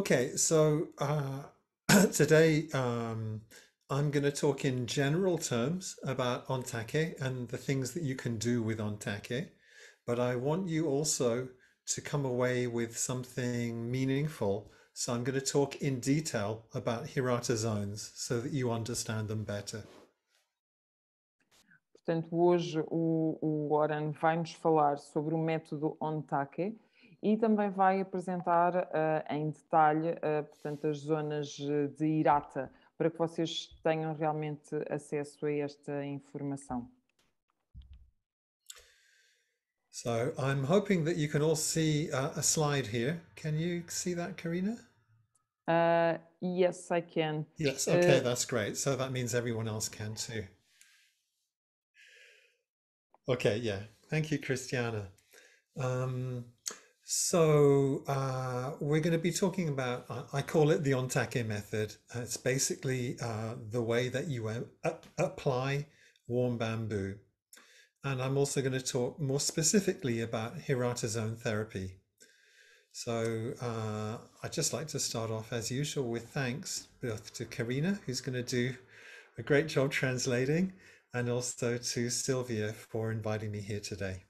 Okay, so today I'm going to talk in general terms about ontake and the things that you can do with ontake, but I want you also to come away with something meaningful. So I'm going to talk in detail about Hirata zones so that you understand them better. Portanto, hoje o Oran vai-nos falar sobre o método ONTAKE e também vai apresentar em detalhe, portanto, as zonas de Hirata, para que vocês tenham realmente acesso a esta informação. So I'm hoping that you can all see a slide here. Can you see that, Karina? Yes, I can. Yes, okay, that's great. So that means everyone else can too. Okay, yeah. Thank you, Christiana. Um, we're going to be talking about, I call it the Ontake method. It's basically the way that you apply warm bamboo. And I'm also going to talk more specifically about Hirata zone therapy. So I'd just like to start off as usual with thanks both to Karina, who's going to do a great job translating, and also to Sylvia for inviting me here today.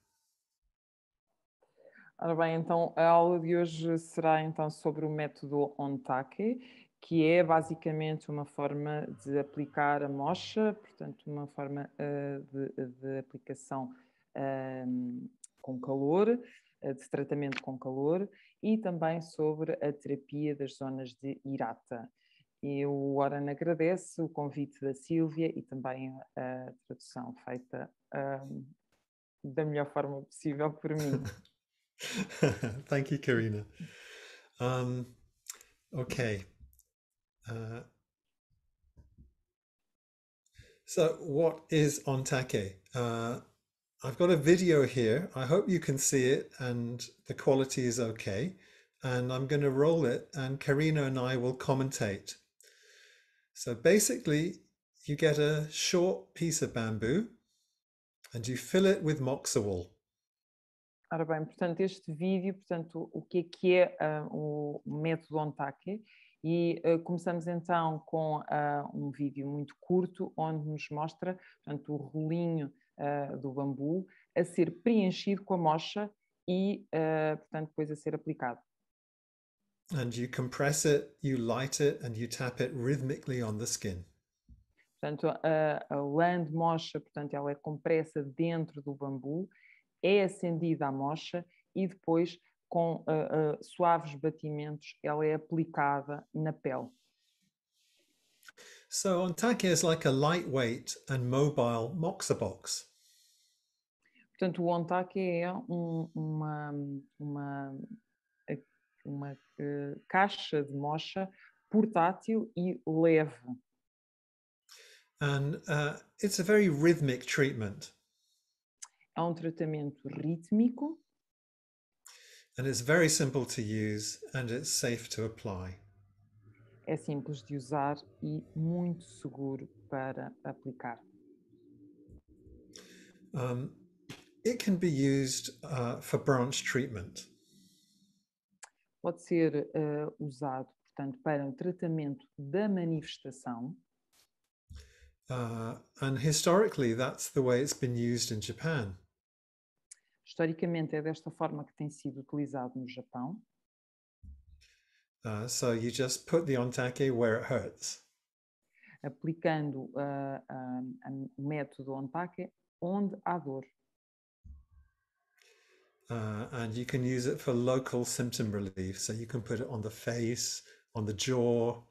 Ora bem, então a aula de hoje será então sobre o método ONTAKE, que é basicamente uma forma de aplicar a mocha, portanto, uma forma de aplicação com calor, de tratamento com calor, e também sobre a terapia das zonas de Hirata. E o Oran agradece o convite da Sílvia e também a tradução feita da melhor forma possível por mim. Thank you, Karina. Okay. So what is Ontake? I've got a video here. I hope you can see it and the quality is okay. And I'm going to roll it and Karina and I will commentate. So basically, you get a short piece of bamboo and you fill it with moxa wool. Ora bem, portanto, este vídeo, portanto, o que é o método ONTAKE? E começamos então com um vídeo muito curto, onde nos mostra, portanto, o rolinho do bambu a ser preenchido com a mocha e, portanto, depois a ser aplicado. And you compress it, you light it, and you tap it rhythmically on the skin. Portanto, a lã de mocha, portanto, ela é compressa dentro do bambu, é acendida a mocha e depois, com suaves batimentos, ela é aplicada na pele. So Ontake is like a lightweight and mobile moxa box. Portanto, o Ontake é uma caixa de mocha portátil e leve. And it's a very rhythmic treatment. É um tratamento rítmico. And it's very simple to use and it's safe to apply. É simples de usar e muito seguro para aplicar. It can be used for branch treatment. Pode ser usado, portanto, para um tratamento da manifestação. And historically, that's the way it's been used in Japan. Historicamente, é desta forma que tem sido utilizado no Japão. So you just put the ontake where it hurts. Aplicando o método Ontake onde há dor. And you can use it for local symptom relief. So you can put it on the face, on the jaw,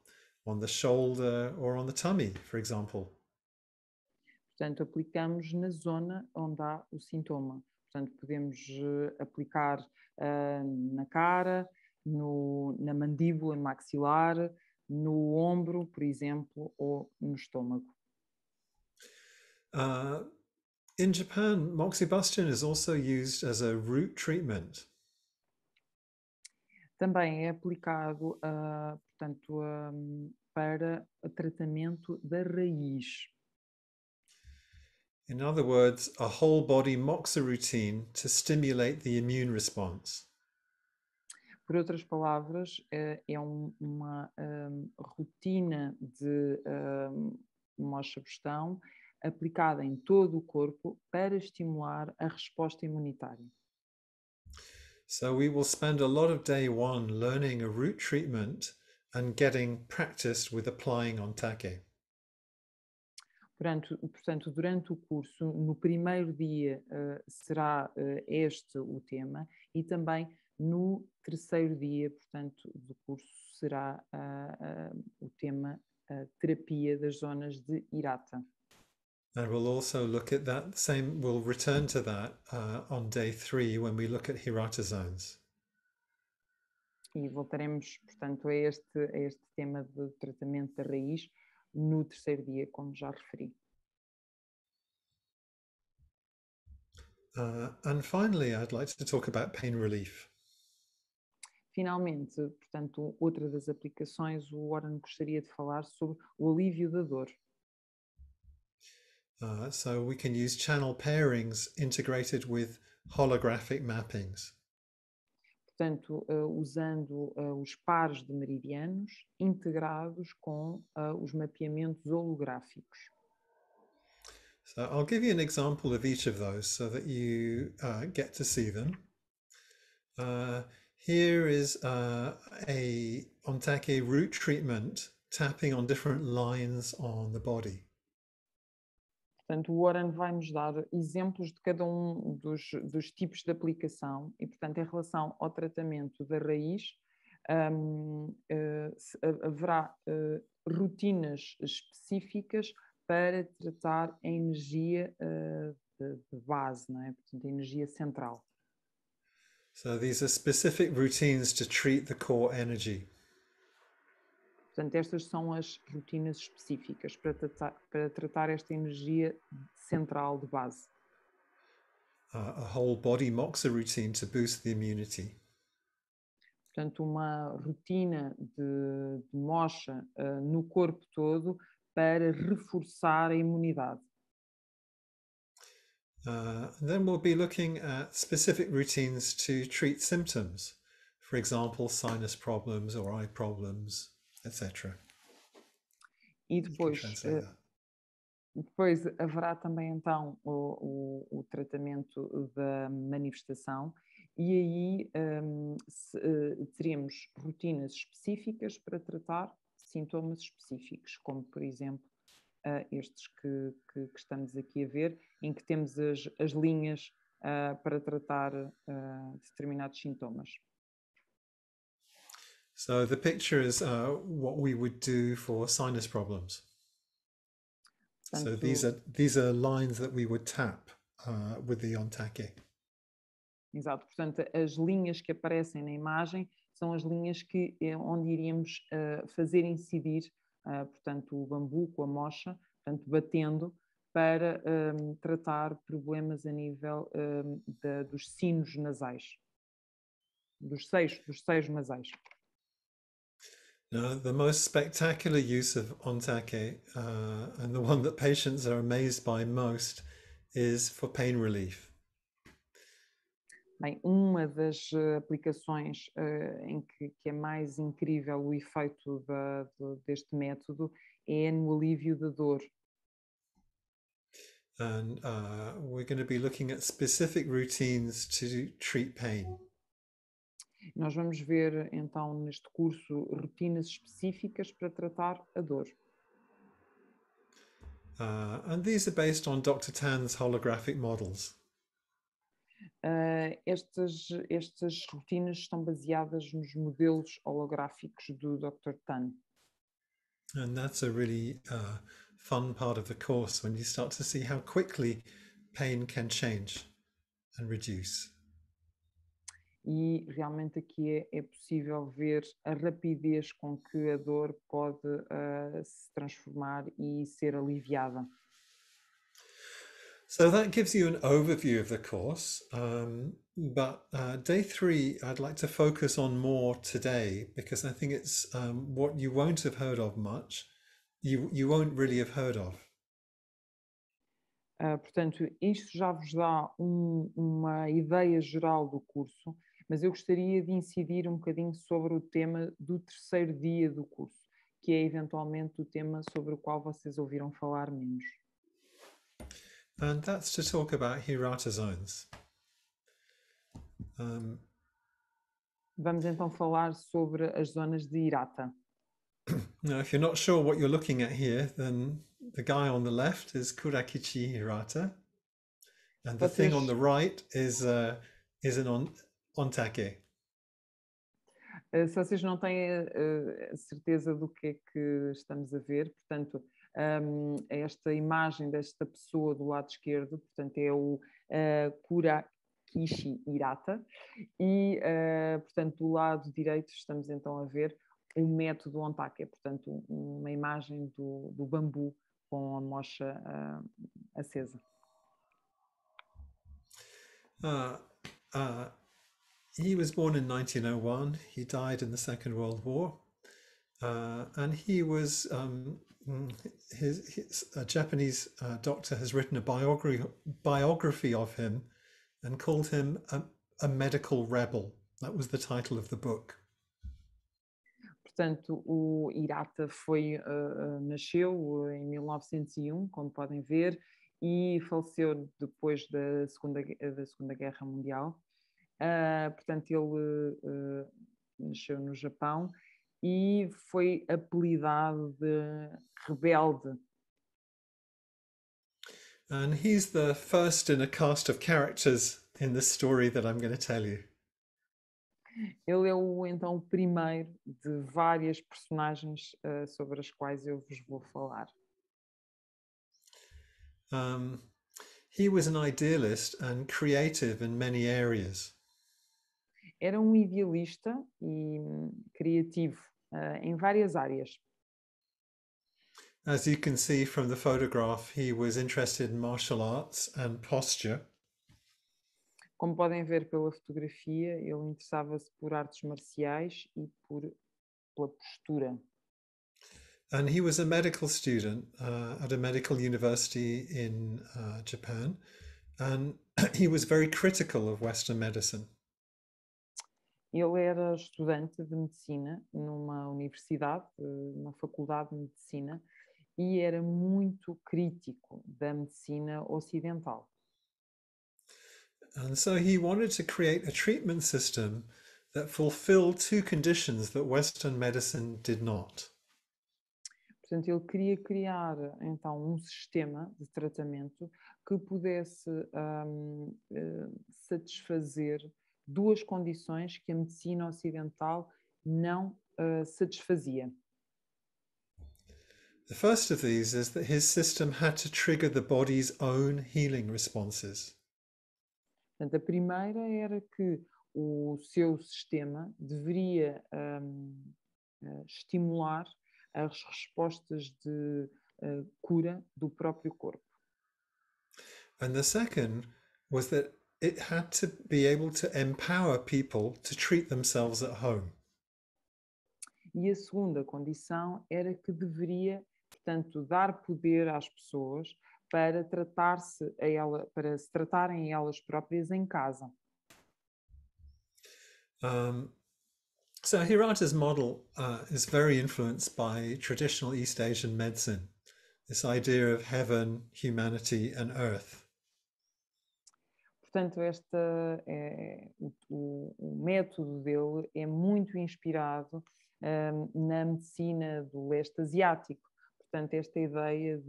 on the shoulder, or on the tummy, for example. Portanto, aplicamos na zona onde há o sintoma. Portanto, podemos aplicar na cara, na mandíbula, no maxilar, no ombro, por exemplo, ou no estômago. In Japan, moxibustion is also used as a root treatment. Também é aplicado, portanto, para o tratamento da raiz. In other words, a whole body moxa routine to stimulate the immune response. Por outras palavras, é uma rotina de mocha-bustão aplicada em todo o corpo para estimular a resposta imunitária. So we will spend a lot of day one learning a root treatment and getting practiced with applying Ontake. Portanto, durante o curso, no primeiro dia, será este o tema, e também no terceiro dia, portanto, do curso, será o tema terapia das zonas de Hirata. And we'll also look at that same, we'll return to that on day 3 when we look at Hirata zones. E voltaremos, portanto, a este tema de tratamento da raiz no terceiro dia, como já referi. And finally, I'd like to talk about pain relief. Finalmente, portanto, outra das aplicações, o Warren gostaria de falar sobre o alívio da dor. So we can use channel pairings integrated with holographic mappings. Portanto, usando os pares de meridianos integrados com os mapeamentos holográficos. So I'll give you an example of each of those so that you get to see them. Here is a Ontake root treatment tapping on different lines on the body. Portanto, o Warren vai nos dar exemplos de cada um dos tipos de aplicação e, portanto, em relação ao tratamento da raiz, haverá rotinas específicas para tratar a energia de base, não é? Portanto, a energia central. So these are specific routines to treat the core energy. Portanto, estas são as rotinas específicas para tratar esta energia central de base. A whole body moxa routine to boost the immunity. Portanto, uma rotina de mocha no corpo todo para reforçar a imunidade. Then we'll be looking at specific routines to treat symptoms. For example, sinus problems or eye problems, etc. E You can depois, translate that. depois haverá também então o tratamento da manifestação e aí teremos rotinas específicas para tratar sintomas específicos, como por exemplo estes que estamos aqui a ver, em que temos as linhas para tratar determinados sintomas. So the picture is what we would do for sinus problems. So Portanto, these are lines that we would tap with the Ontake. exato, portanto, as linhas que aparecem na imagem são as linhas onde iríamos fazer incidir, portanto, o bambu com a mocha, portanto, batendo, para tratar problemas a nível dos sinos nasais, dos seios nasais. Now, the most spectacular use of Ontake, and the one that patients are amazed by most, is for pain relief. Bem, uma das aplicações em que é mais incrível o efeito deste método é no alívio da dor. And we're going to be looking at specific routines to treat pain. Nós vamos ver então neste curso rotinas específicas para tratar a dor. And these are based on Dr. Tan's holographic models. Estas rotinas estão baseadas nos modelos holográficos do Dr. Tan. And that's a really fun part of the course when you start to see how quickly pain can change and reduce. E realmente aqui é possível ver a rapidez com que a dor pode se transformar e ser aliviada. So that gives you an overview of the course, but day 3 I'd like to focus on more today because I think it's what you won't have heard of much, you won't really have heard of. Portanto, isto já vos dá uma ideia geral do curso, Mas eu gostaria de incidir um bocadinho sobre o tema do terceiro dia do curso, que é eventualmente o tema sobre o qual vocês ouviram falar menos. And that's to talk about Hirata zones. Um, Vamos então falar sobre as zonas de Hirata. Now, if you're not sure what you're looking at here, then the guy on the left is Kurakichi Hirata, and the thing on Vocês, the right is an ontake. Se vocês não têm a certeza do que é que estamos a ver, portanto, esta imagem desta pessoa do lado esquerdo, portanto, é o Kurakishi Hirata, e, portanto, do lado direito estamos então a ver o método Ontake, portanto, uma imagem do bambu com a mocha acesa. He was born in 1901. He died in the Second World War. And he was, a Japanese doctor has written a biography of him and called him a medical rebel. That was the title of the book. Portanto, o Hirata nasceu em 1901, como podem ver, e faleceu depois da Segunda Guerra Mundial. Portanto, ele nasceu no Japão e foi apelidado de rebelde. And he's the first in a cast of characters in the story that I'm going to tell you. Ele é então o primeiro de várias personagens sobre as quais eu vos vou falar. He was an idealist and creative in many areas. Era um idealista e criativo em várias áreas. As you can see from the photograph, he was interested in martial arts and posture. Como podem ver pela fotografia, ele interessava-se por artes marciais e pela postura. And he was a medical student at a medical university in Japan, and he was very critical of Western medicine. Ele era estudante de medicina numa universidade, numa faculdade de medicina, e era muito crítico da medicina ocidental. And so he wanted to create a treatment system that fulfilled two conditions that Western medicine did not. Portanto, ele queria criar então um sistema de tratamento que pudesse satisfazer duas condições que a medicina ocidental não satisfazia. The first of these is that his system had to trigger the body's own healing responses. Portanto, a primeira era que o seu sistema deveria estimular as respostas de cura do próprio corpo. And the second was that it had to be able to empower people to treat themselves at home. E a segunda condição era que deveria, portanto, dar poder às pessoas para para se tratarem elas próprias em casa. So Hirata's model is very influenced by traditional East Asian medicine, this idea of heaven, humanity, and earth. Portanto, o método dele é muito inspirado na medicina do leste asiático. Portanto, esta ideia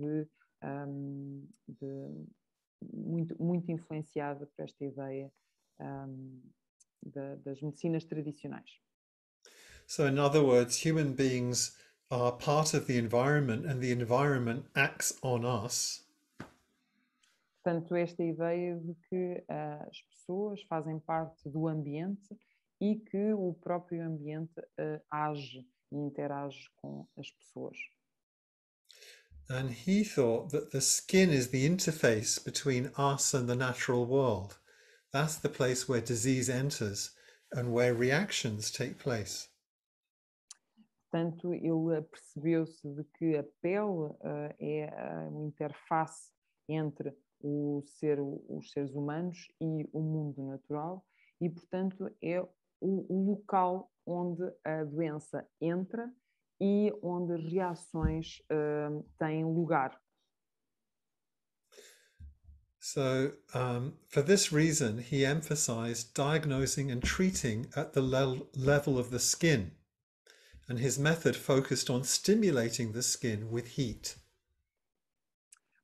muito influenciada por esta ideia das medicinas tradicionais. So in other words, human beings are part of the environment and the environment acts on us. Portanto, esta ideia de que as pessoas fazem parte do ambiente e que o próprio ambiente age e interage com as pessoas. And he thought that the skin is the interface between us and the natural world. That's the place where disease enters and where reactions take place. Portanto, ele percebeu-se de que a pele é uma interface entre os seres humanos e o mundo natural, e, portanto, é o local onde a doença entra e onde as reações têm lugar. So, for this reason, he emphasized diagnosing and treating at the level of the skin, and his method focused on stimulating the skin with heat.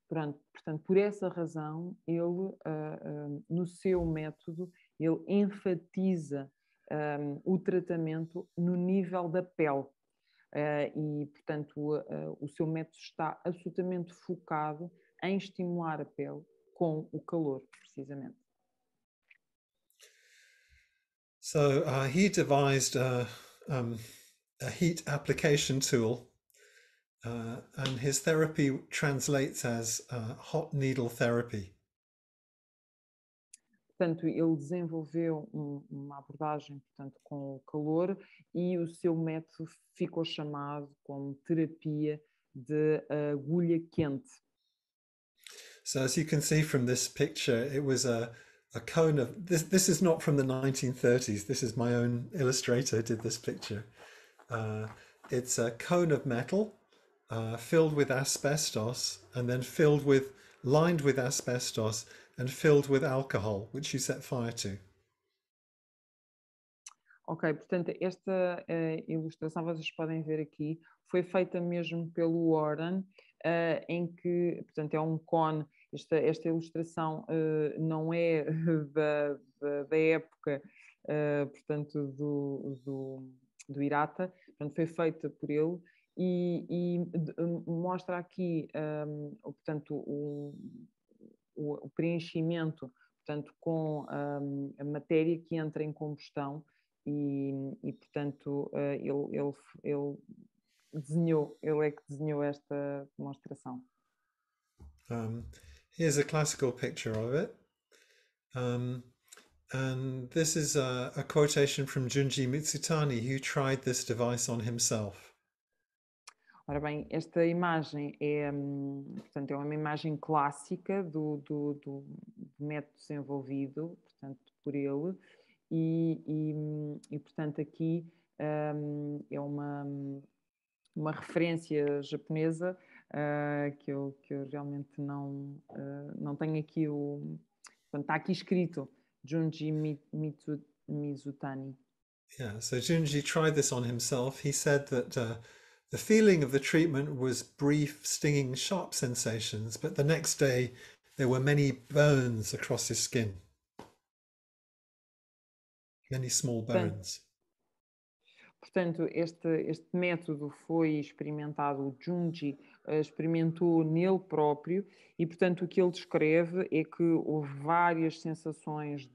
Portanto, por essa razão, ele, no seu método, ele enfatiza o tratamento no nível da pele. E, portanto, o seu método está absolutamente focado em estimular a pele com o calor, precisamente. So he devised a heat application tool, and his therapy translates as hot needle therapy. Portanto, ele desenvolveu uma abordagem, portanto, com o calor e o seu método ficou chamado como terapia de agulha quente. So as you can see from this picture, it was a cone of this is not from the 1930s. This is my own illustrator did this picture. It's a cone of metal filled with asbestos and then lined with asbestos and filled with alcohol, which you set fire to. Ok, portanto, esta ilustração, vocês podem ver aqui, foi feita mesmo pelo Warren, em que, portanto, é um cone. Esta ilustração não é da época, portanto, do Hirata, portanto, foi feita por ele e mostra aqui, portanto, o preenchimento, portanto, com a matéria que entra em combustão e portanto, ele desenhou, ele é que desenhou esta demonstração. Here's a classical picture of it. And this is a quotation from Junji Mitsutani, who tried this device on himself. Ora bem, esta imagem portanto, é uma imagem clássica do método desenvolvido, portanto, por ele, e portanto, aqui é uma referência japonesa que eu realmente não tenho aqui portanto, está aqui escrito Junji Mizutani. Yeah, so Junji tried this on himself. He said that the feeling of the treatment was brief, stinging, sharp sensations, but the next day there were many burns across his skin. Many small burns. Portanto, este método foi experimentado, o Junji experimentou nele próprio e, portanto, o que ele descreve é que houve várias sensações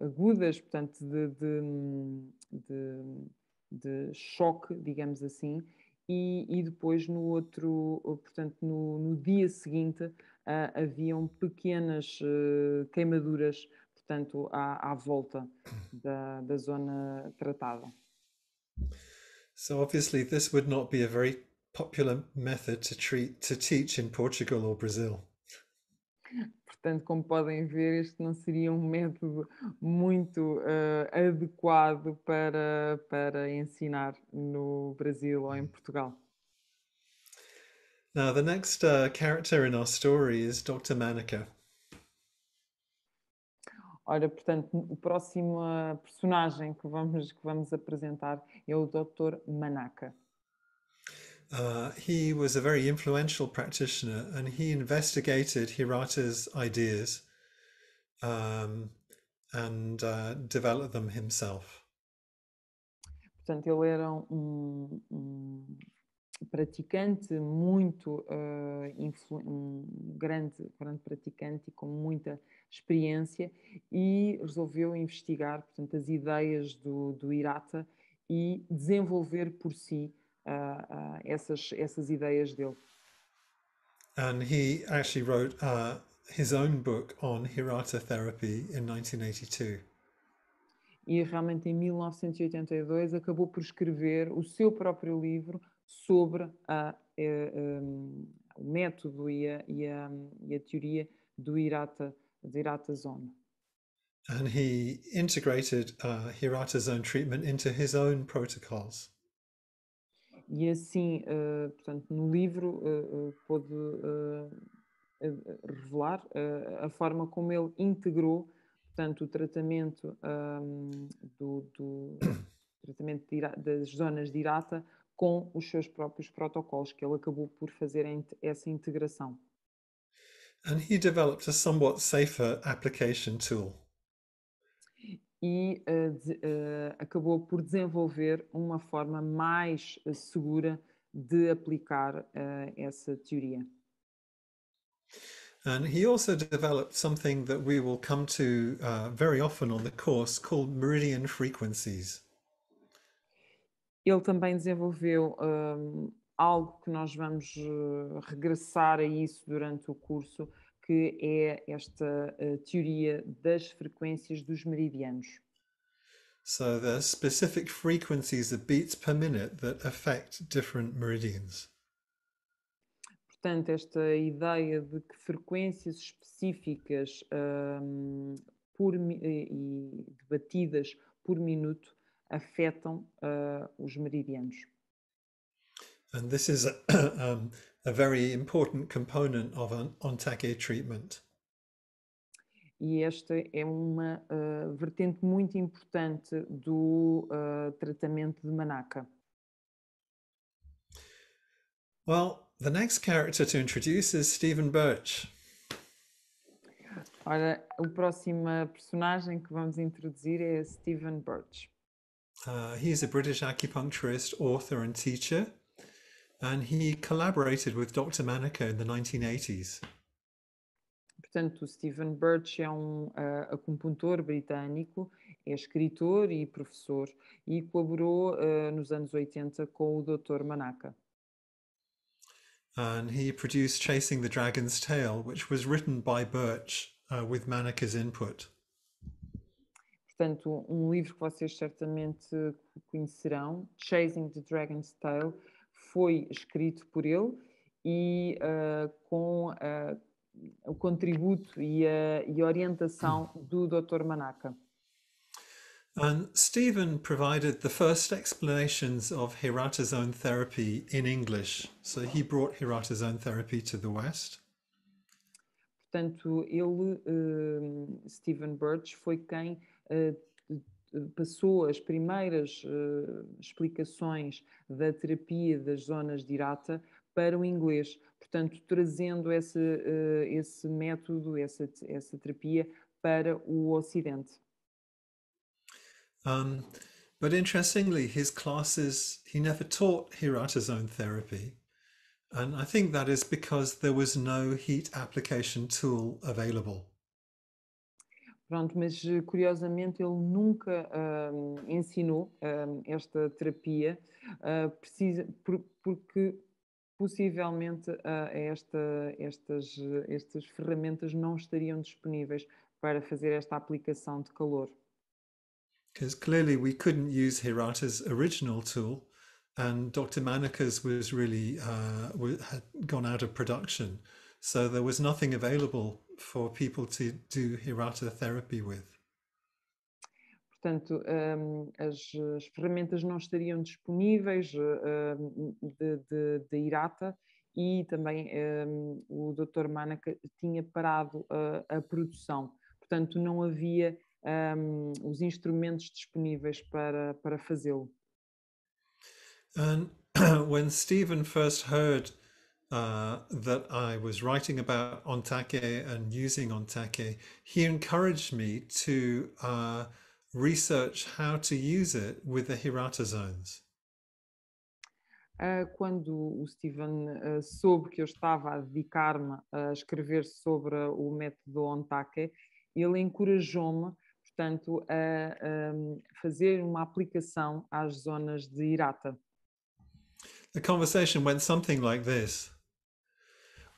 agudas, portanto, de choque, digamos assim, e depois portanto, no dia seguinte haviam pequenas queimaduras, portanto, à volta da zona tratada. So obviously this would not be a very popular method to teach in Portugal or Brazil. Portanto, como podem ver, este não seria um método muito adequado para ensinar no Brasil ou em Portugal. Now, the next character in our story is Dr. Manaka. Ora, portanto, o próximo personagem que vamos apresentar é o Dr. Manaka. He was a very influential practitioner and he investigated Hirata's ideas and developed them himself. Portanto, ele era um praticante muito, um grande praticante e com muita experiência e resolveu investigar, portanto, as ideias do Hirata e desenvolver por si essas ideias dele. And he actually wrote his own book on Hirata therapy in 1982. E realmente em 1982 acabou por escrever o seu próprio livro sobre o método e a teoria do da Hirata Zone. And he integrated Hirata zone treatment into his own protocols. E assim, portanto, no livro pôde revelar a forma como ele integrou, portanto, o tratamento do tratamento das zonas de Hirata com os seus próprios protocolos, que ele acabou por fazer essa integração. And he developed a somewhat safer application tool. E acabou por desenvolver uma forma mais segura de aplicar essa teoria. And he also developed something that we will come to very often on the course called meridian frequencies. Ele também desenvolveu algo que nós vamos regressar a isso durante o curso, que é esta teoria das frequências dos meridianos. So there are specific frequencies of beats per minute that affect different meridians. Portanto, esta ideia de que frequências específicas e de batidas por minuto afetam os meridianos. And this is a very important component of an Ontake treatment. E esta é uma vertente muito importante do tratamento de Manaka. Well, the next character to introduce is Stephen Birch. Ora, a próxima personagem que vamos introduzir é Stephen Birch. He's a British acupuncturist, author, and teacher, and he collaborated with Dr. Manaka in the 1980s. Portanto, o Stephen Birch é um acupuntor britânico, é escritor e professor e colaborou nos anos 80 com o Dr. Manaka. And he produced Chasing the Dragon's Tail, which was written by Birch with Manaka's input. Portanto, um livro que vocês certamente conhecerão, Chasing the Dragon's Tail, foi escrito por ele e com o contributo e a orientação do Dr. Manaka. And Stephen provided the first explanations of Hirata zone therapy in English. So he brought Hirata zone therapy to the West. Portanto, ele, Stephen Birch, foi quem passou as primeiras explicações da terapia das zonas de Hirata para o inglês. Portanto, trazendo esse método, essa terapia para o Ocidente. But interestingly, his classes, he never taught Hirata zone therapy. And I think that is because there was no heat application tool available. Pronto, mas curiosamente ele nunca ensinou esta terapia, porque possivelmente estas ferramentas não estariam disponíveis para fazer esta aplicação de calor. Because clearly we couldn't use Hirata's original tool, and Dr. Manaka's was really had gone out of production, so there was nothing available for people to do Hirata therapy with. Portanto, as ferramentas não estariam disponíveis de Hirata e também o Dr. Manaka tinha parado a produção. Portanto, não havia os instrumentos disponíveis para fazê-lo. And when Stephen first heard that I was writing about Ontake and using Ontake, he encouraged me to research how to use it with the Hirata zones. Quando o Stephen soube que eu estava a dedicar-me a escrever sobre o método Ontake, ele encorajou-me, portanto, a fazer uma aplicação às zonas de Hirata. The conversation went something like this.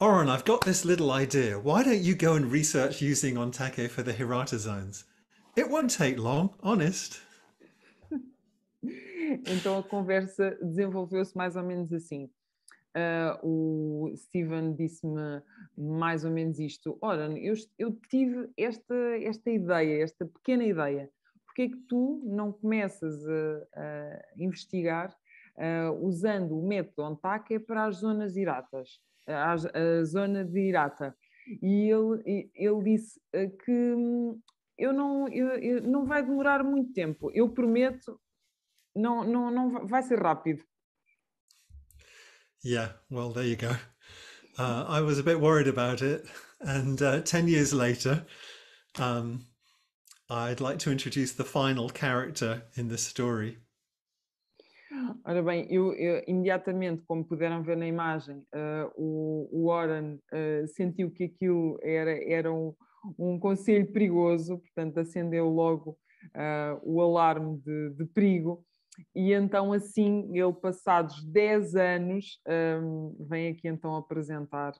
Oren, I've got this little idea. Why don't you go and research using Ontake for the Hirata zones? It won't take long, honest. Então a conversa desenvolveu-se mais ou menos assim. o Steven disse-me mais ou menos isto: ora, eu tive esta ideia, esta pequena ideia, porque é que tu não começas a investigar usando o método ONTACE para as zonas iratas, a zona de Irata? E ele disse que não vai demorar muito tempo, eu prometo, não vai ser rápido. Yeah, well, there you go. I was a bit worried about it, and 10 years later, um, I'd like to introduce the final character in the story. Ora bem, eu imediatamente, como puderam ver na imagem, o Warren sentiu que aquilo era um conselho perigoso, portanto acendeu logo o alarme de perigo, e então assim, ele passados 10 anos, vem aqui então apresentar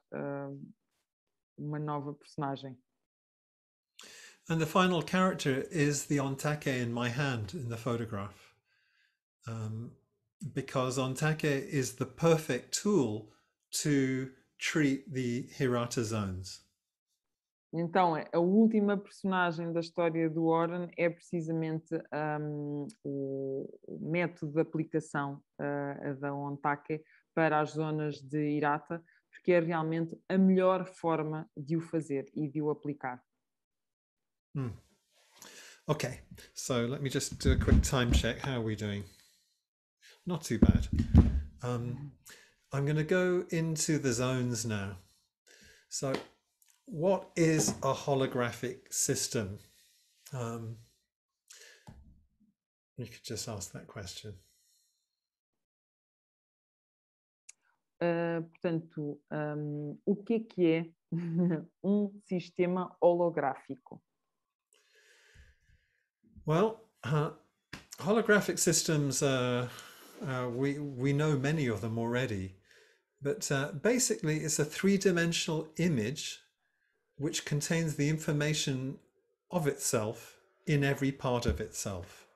uma nova personagem. And the final character is the Ontake in my hand in the photograph. Because Ontake is the perfect tool to treat the Hirata zones. Então, a última personagem da história do Warren é precisamente o método de aplicação da ONTACE para as zonas de Hirata, porque é realmente a melhor forma de o fazer e de o aplicar. Okay, so let me just do a quick time check. How are we doing? Not too bad. I'm going to go into the zones now. So, what is a holographic system? You could just ask that question. Portanto, o que é sistema holográfico? Well, holographic systems, we know many of them already, but basically it's a three-dimensional image which contains the information of itself in every part of itself.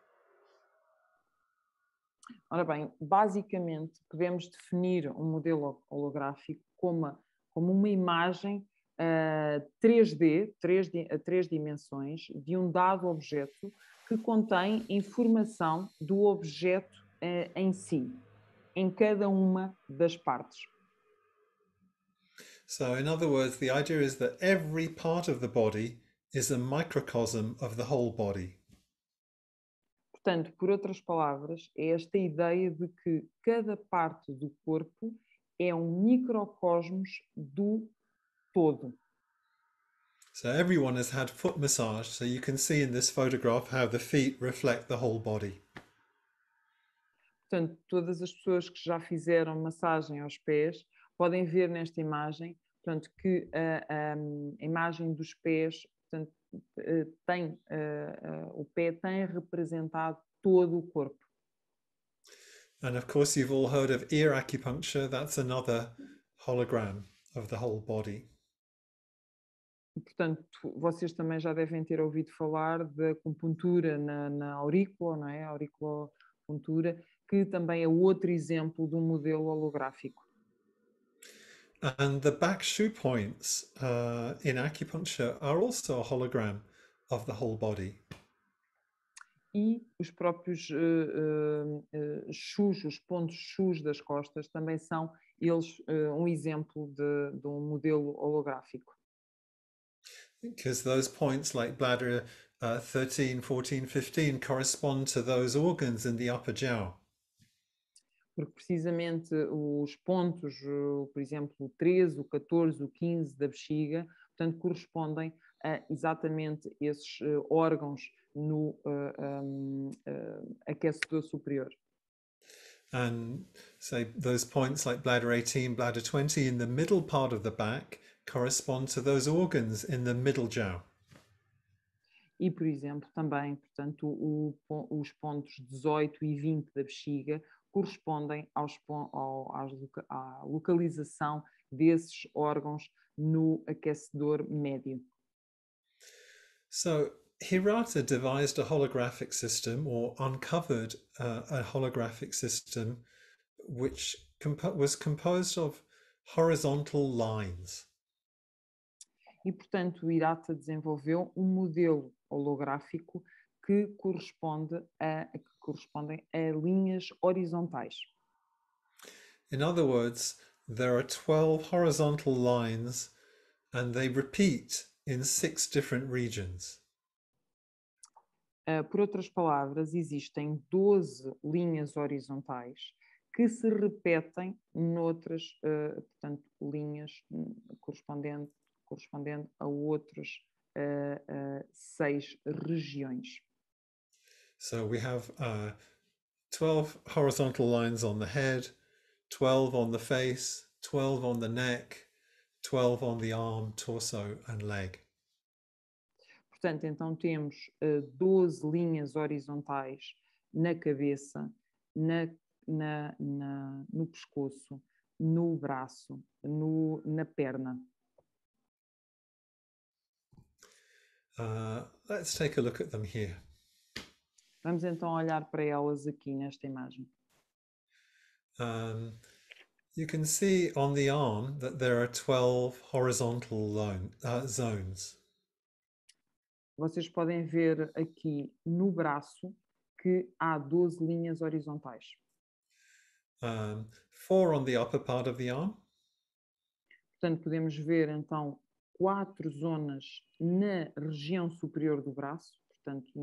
Ora bem, basicamente podemos definir um modelo holográfico como uma imagem 3D, a três dimensões, de um dado objeto que contém informação do objeto em si, em cada uma das partes. So, in other words, the idea is that every part of the body is a microcosm of the whole body. Portanto, por outras palavras, é esta ideia de que cada parte do corpo é um microcosmos do todo. So everyone has had foot massage, so you can see in this photograph how the feet reflect the whole body. Portanto, todas as pessoas que já fizeram massagem aos pés podem ver nesta imagem, portanto, que a imagem dos pés, portanto, o pé tem representado todo o corpo. And of course, you've all heard of ear acupuncture. That's another hologram of the whole body. E, portanto, vocês também já devem ter ouvido falar da acupuntura na aurícula, não é? A auriculopuntura, que também é outro exemplo de um modelo holográfico. And the back shoe points in acupuncture are also a hologram of the whole body. E os próprios chus, os pontos chus das costas, também são eles um exemplo de um modelo holográfico. Because those points like bladder 13, 14, 15 correspond to those organs in the upper jaw. Porque precisamente os pontos, por exemplo, o 13, o 14, o 15 da bexiga, portanto, correspondem a exatamente esses órgãos no aquecedor superior. And say those points like bladder 18, bladder 20 in the middle part of the back correspond to those organs in the middle jaw. E, por exemplo, também, portanto, os pontos 18 e 20 da bexiga correspondem à localização desses órgãos no aquecedor médio. So Hirata devised a holographic system, or uncovered a holographic system, which was composed of horizontal lines. E, portanto, o IRATA desenvolveu um modelo holográfico que correspondem a linhas horizontais. In other words, there are 12 horizontal lines and they repeat in 6 different regions. Por outras palavras, existem 12 linhas horizontais que se repetem noutras, portanto, linhas correspondendo a outras 6 regiões. So we have 12 horizontal lines on the head, 12 on the face, 12 on the neck, 12 on the arm, torso and leg. Portanto, então temos 12 linhas horizontais na cabeça, no pescoço, no braço, na perna. Let's take a look at them here. Vamos então olhar para elas aqui nesta imagem. You can see on the arm that there are 12 horizontal zones. Vocês podem ver aqui no braço que há 12 linhas horizontais. 4 on the upper part of the arm. Portanto, podemos ver então 4 zonas na região superior do braço, portanto,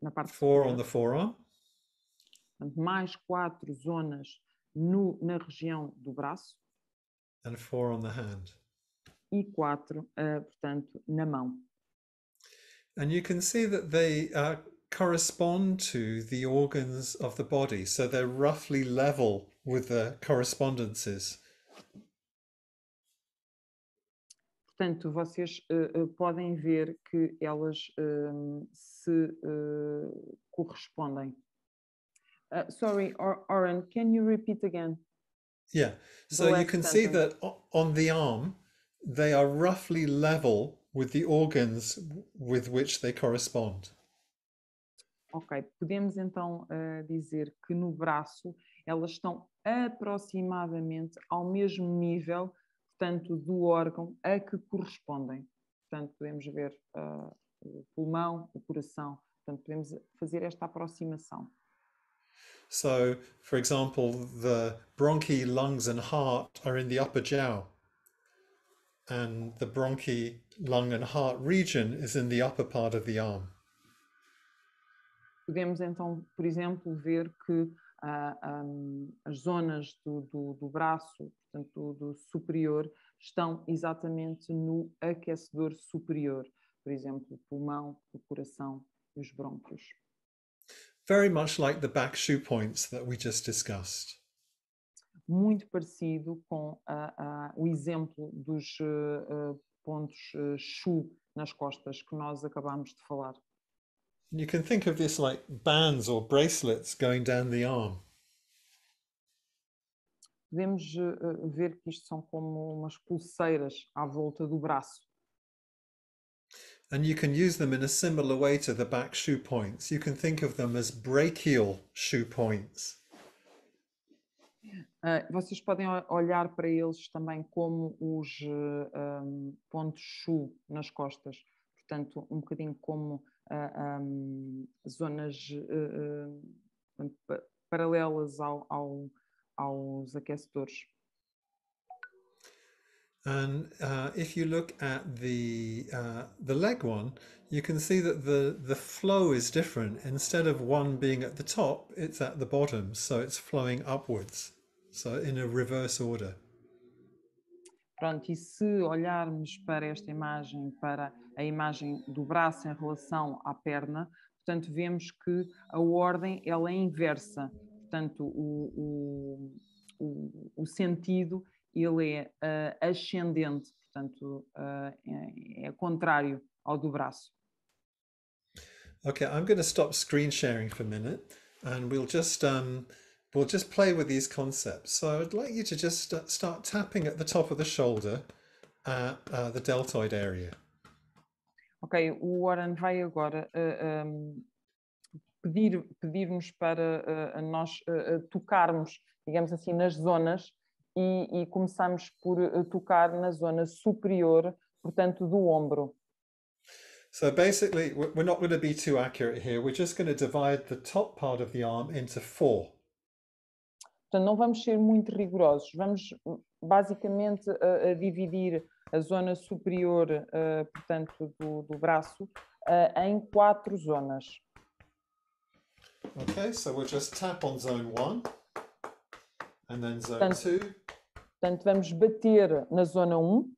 na parte 4 superior. on the forearm. Portanto, mais 4 zonas na região do braço. And 4 on the hand. E 4, portanto, na mão. And you can see that they correspond to the organs of the body, so they're roughly level with the correspondences. Portanto, vocês podem ver que elas se correspondem. Sorry, Oren, can you repeat again? Yeah, so you can see that on the arm, they are roughly level with the organs with which they correspond. Ok, podemos então dizer que no braço elas estão aproximadamente ao mesmo nível, portanto, do órgão a que correspondem. Portanto, podemos ver o pulmão, o coração, portanto, podemos fazer esta aproximação. So, for example, the bronchi, lungs and heart are in the upper jaw, and the bronchi, lung and heart region is in the upper part of the arm. Podemos então, por exemplo, ver que as zonas do braço, portanto do superior, estão exatamente no aquecedor superior. Por exemplo, o pulmão, o coração e os brônquios. Very much like the back shoe points that we just discussed. Muito parecido com o exemplo dos pontos shoe nas costas que nós acabamos de falar. You can think of this like bands or bracelets going down the arm. Podemos ver que isto são como umas pulseiras à volta do braço. And you can use them in a similar way to the back shoe points. You can think of them as brachial shoe points. Vocês podem olhar para eles também como os pontos shoe nas costas. Portanto, um bocadinho como zonas paralelas aos aquecedores. And if you look at the leg one, you can see that the flow is different. Instead of one being at the top, it's at the bottom, so it's flowing upwards, so in a reverse order. Pronto, e se olharmos para esta imagem, para a imagem do braço em relação à perna, portanto, vemos que a ordem ela é inversa. Portanto, o sentido ele é ascendente, portanto, é contrário ao do braço. Okay, I'm going to stop screen sharing for a minute, and we'll just play with these concepts. So I'd like you to just start tapping at the top of the shoulder at the deltoid area. Ok, o Warren vai agora pedir-nos para nós tocarmos, digamos assim, nas zonas e começamos por tocar na zona superior, portanto, do ombro. So basically, we're not going to be too accurate here. We're just going to divide the top part of the arm into four. Portanto, não vamos ser muito rigorosos. Vamos basicamente a dividir a zona superior, portanto, do braço, em 4 zonas. Okay, so we'll just tap on zone 1 and then zone 2. Portanto, vamos bater na zona 1,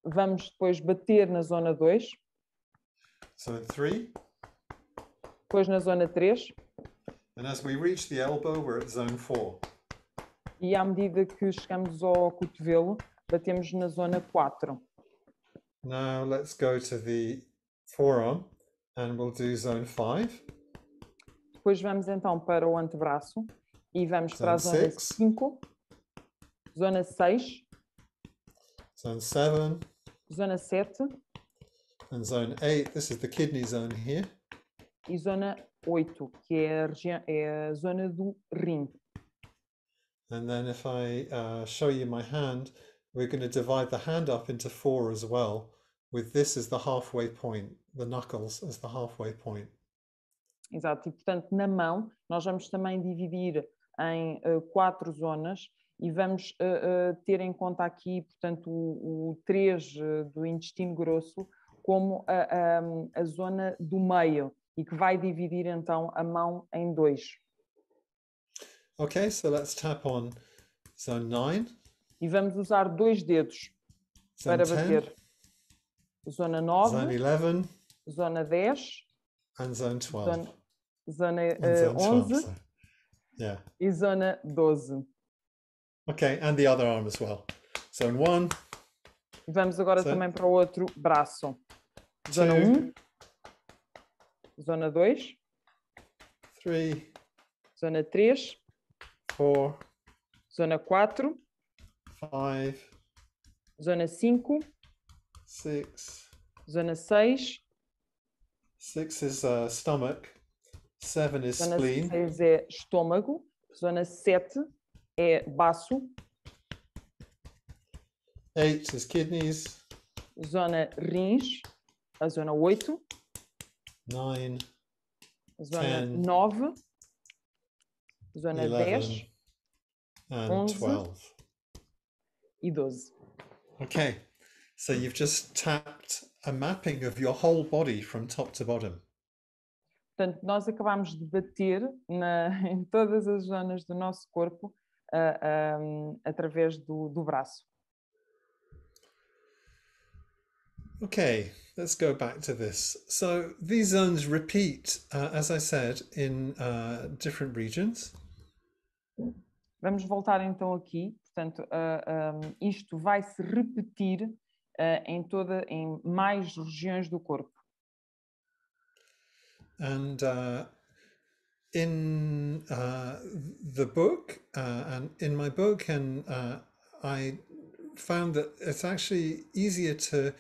vamos depois bater na zona 2, zone 3. depois na zona 3. And as we reach the elbow, we're at zone 4. E à medida que chegamos ao cotovelo, batemos na zona 4. Now let's go to the forearm and we'll do zone 5. Depois vamos então para o antebraço e vamos para a zona 5, zona 6, zone 7, zona 7 and zone 8. This is the kidney zone here. E zona 8, que é a zona do rim. And then if I show you my hand, we're going to divide the hand up into 4 as well, with this as the halfway point, the knuckles as the halfway point. Exato, e portanto na mão nós vamos também dividir em 4 zonas e vamos ter em conta aqui, portanto, o 3 do intestino grosso como a zona do meio e que vai dividir então a mão em 2. Okay, so let's tap on zone 9. E vamos usar 2 dedos para bater. Zona 9, zone 11, zona 10, and zone 12. Zona 11, so. Yeah. E zona 12. Okay, and the other arm as well. Zone 1. Vamos agora também para o outro braço. Zona 1, zona 2, 3, zona 3, 4, zona 4, 5, zona 5, 6. Zona 6. 6 is stomach. 7 is Zona spleen. 6 é estômago. Zona 7 é baço. 8 is kidneys. Zona rins. A zona 8. 9. Zona 10, 9. Zona 11, 10. and 11. 12. E 12. Okay, so you've just tapped a mapping of your whole body from top to bottom. Portanto, nós acabamos de bater em todas as zonas do nosso corpo através do braço. Okay, let's go back to this. So these zones repeat, as I said, in different regions. Vamos voltar então aqui. Portanto, isto vai se repetir em mais regiões do corpo. And in the book, and in my book, and I found that it's actually easier to,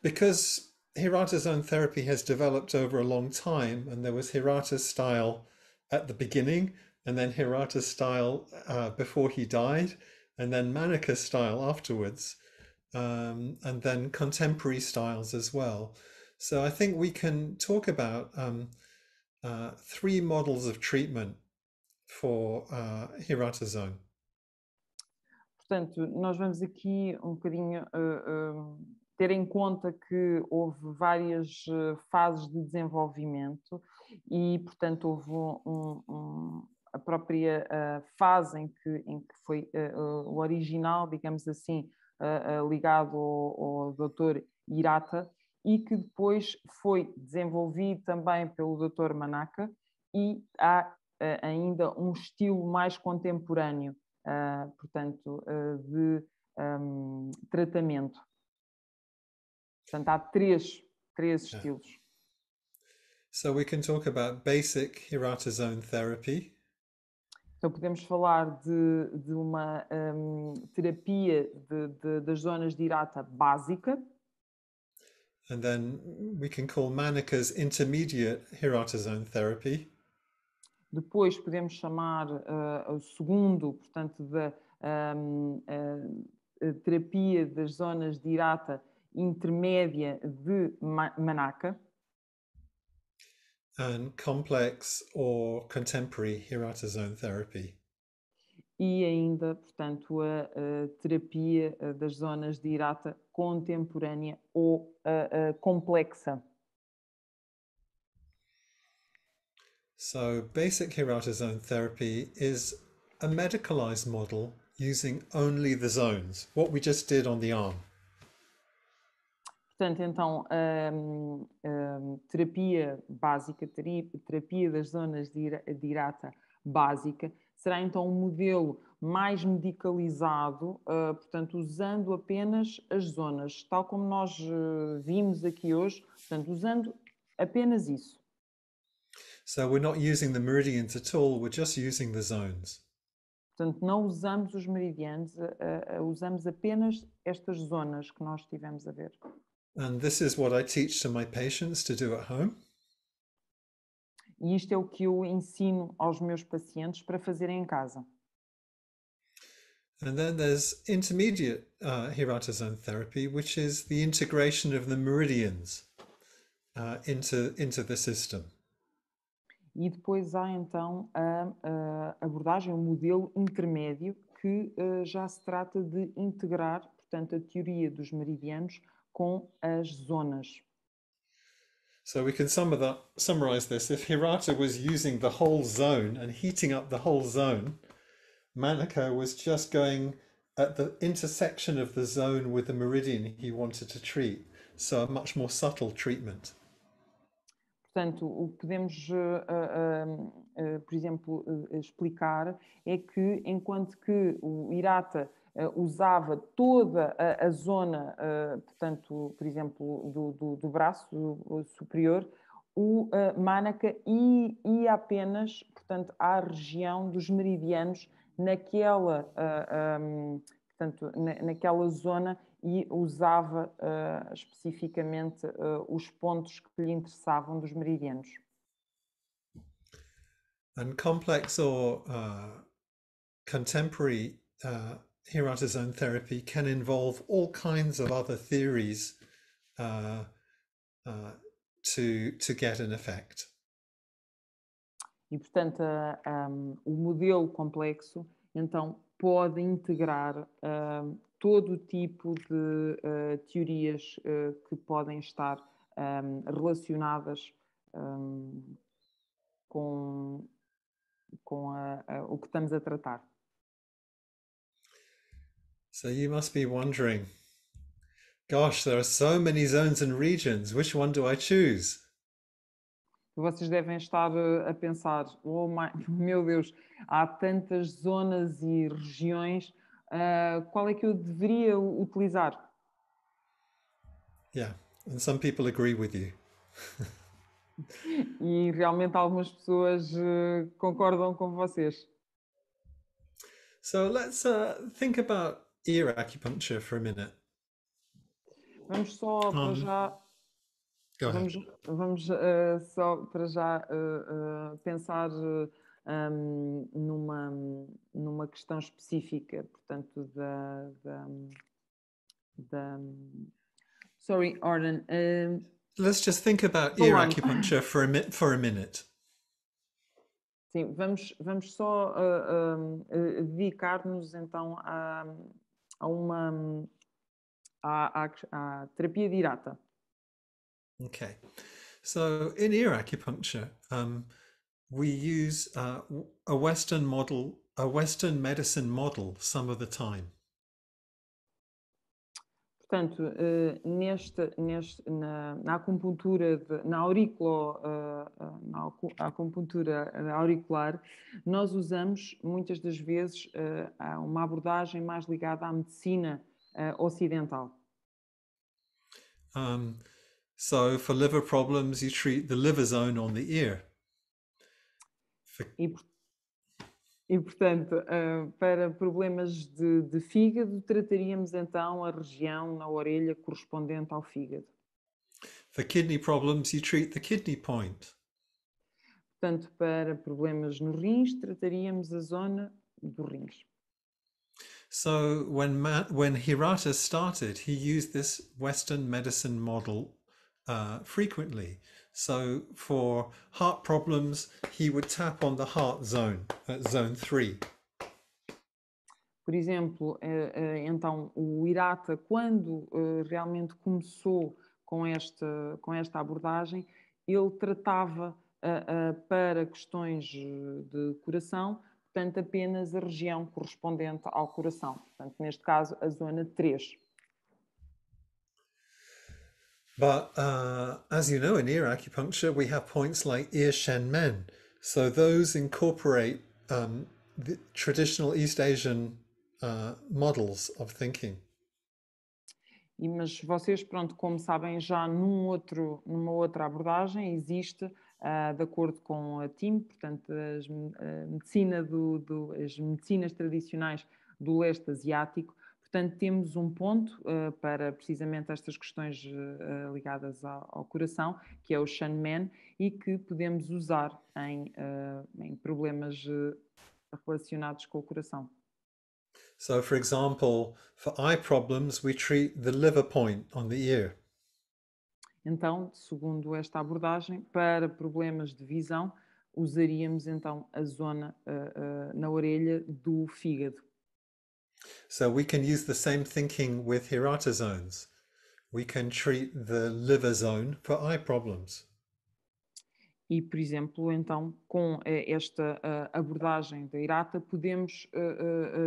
because Hirata zone therapy has developed over a long time, and there was Hirata style at the beginning, and then Hirata style before he died, and then Manaka style afterwards, and then contemporary styles as well. So I think we can talk about 3 models of treatment for Hirata zone. Portanto, nós vamos aqui um bocadinho ter em conta que houve várias fases de desenvolvimento e, portanto, houve a própria fase em que foi o original, digamos assim, ligado ao Dr. Hirata, e que depois foi desenvolvido também pelo Dr. Manaka, e há ainda um estilo mais contemporâneo, portanto, de tratamento. Portanto, há três estilos. So we can talk about basic Hirata zone therapy. Então podemos falar de uma terapia das zonas de Hirata básica. And then we can call Manaka's intermediate Hirata zone therapy. Depois podemos chamar o segundo, portanto, da terapia das zonas de Hirata intermédia de Manaka. and complex or contemporary Hirata zone therapy. E ainda, portanto, a terapia das zonas de Hirata contemporânea ou complexa. So basic Hirata zone therapy is a medicalized model using only the zones, what we just did on the arm. Portanto, então, terapia básica, terapia das zonas de Hirata básica, será então um modelo mais medicalizado, portanto, usando apenas as zonas, tal como nós vimos aqui hoje, portanto, usando apenas isso. So we're not using the meridians at all, we're just using the zones. Portanto, não usamos os meridianos, usamos apenas estas zonas que nós estivemos a ver. And this is what I teach to my patients to do at home. E isto é o que eu ensino aos meus pacientes para fazerem em casa. And then there's intermediate Hirata zone therapy, which is the integration of the meridians into the system. E depois há então a abordagem, o modelo intermédio, que já se trata de integrar, portanto, a teoria dos meridianos com as zonas. So we can summarize this. If Hirata was using the whole zone and heating up the whole zone, Manaka was just going at the intersection of the zone with the meridian he wanted to treat. So a much more subtle treatment. Portanto, o que podemos, por exemplo, explicar é que, enquanto que o Hirata usava toda a zona, portanto, por exemplo, do braço superior, o Manaka ia apenas, portanto, à região dos meridianos naquela, portanto, naquela zona e usava especificamente os pontos que lhe interessavam dos meridianos. And complex or contemporary Hirata zone therapy can involve all kinds of other theories to get an effect. E, portanto, o modelo complexo, então, pode integrar todo tipo de teorias que podem estar relacionadas com o que estamos a tratar. So you must be wondering, gosh, there are so many zones and regions. Which one do I choose? Vocês devem estar a pensar, meu Deus, há tantas zonas e regiões, qual é que eu deveria utilizar? Yeah, and some people agree with you. E realmente algumas pessoas concordam com vocês. So let's think about ear acupuncture for a minute. Vamos só para já, Go ahead. vamos só para já pensar numa questão específica, portanto, Sorry, Arden. Let's just think about ear acupuncture for a minute. Sim, vamos só dedicar-nos então à terapia de Hirata. Okay, so in ear acupuncture, we use a Western model, a Western medicine model, some of the time. Portanto, na acupuntura, na acupuntura auricular, nós usamos muitas das vezes uma abordagem mais ligada à medicina ocidental. So for liver problems, you treat the liver zone on the ear. E portanto, para problemas de fígado, trataríamos então a região na orelha correspondente ao fígado. For kidney problems, you treat the kidney point. Portanto, para problemas no rins, trataríamos a zona do rins. So when Hirata started, he used this Western medicine model frequently. So for heart problems, he would tap on the heart zone at zone 3. Por exemplo, então o Hirata, quando realmente começou com esta abordagem, ele tratava para questões de coração, portanto, apenas a região correspondente ao coração. Portanto, neste caso, a zona 3. But as you know, in ear acupuncture, we have points like ear shen men. So those incorporate the traditional East Asian models of thinking. Mas vocês, pronto, como sabem, já numa outra abordagem existe, de acordo com a TIM, portanto, as medicinas tradicionais do leste asiático. Portanto, temos um ponto para precisamente estas questões ligadas ao coração, que é o Shanmen, e que podemos usar em problemas relacionados com o coração. So, for example, for eye problems, we treat the liver point on the ear. Então, segundo esta abordagem, para problemas de visão, usaríamos então a zona na orelha do fígado. So we can use the same thinking with Hirata zones. We can treat the liver zone for eye problems. E, por exemplo, então, com esta abordagem da Hirata, podemos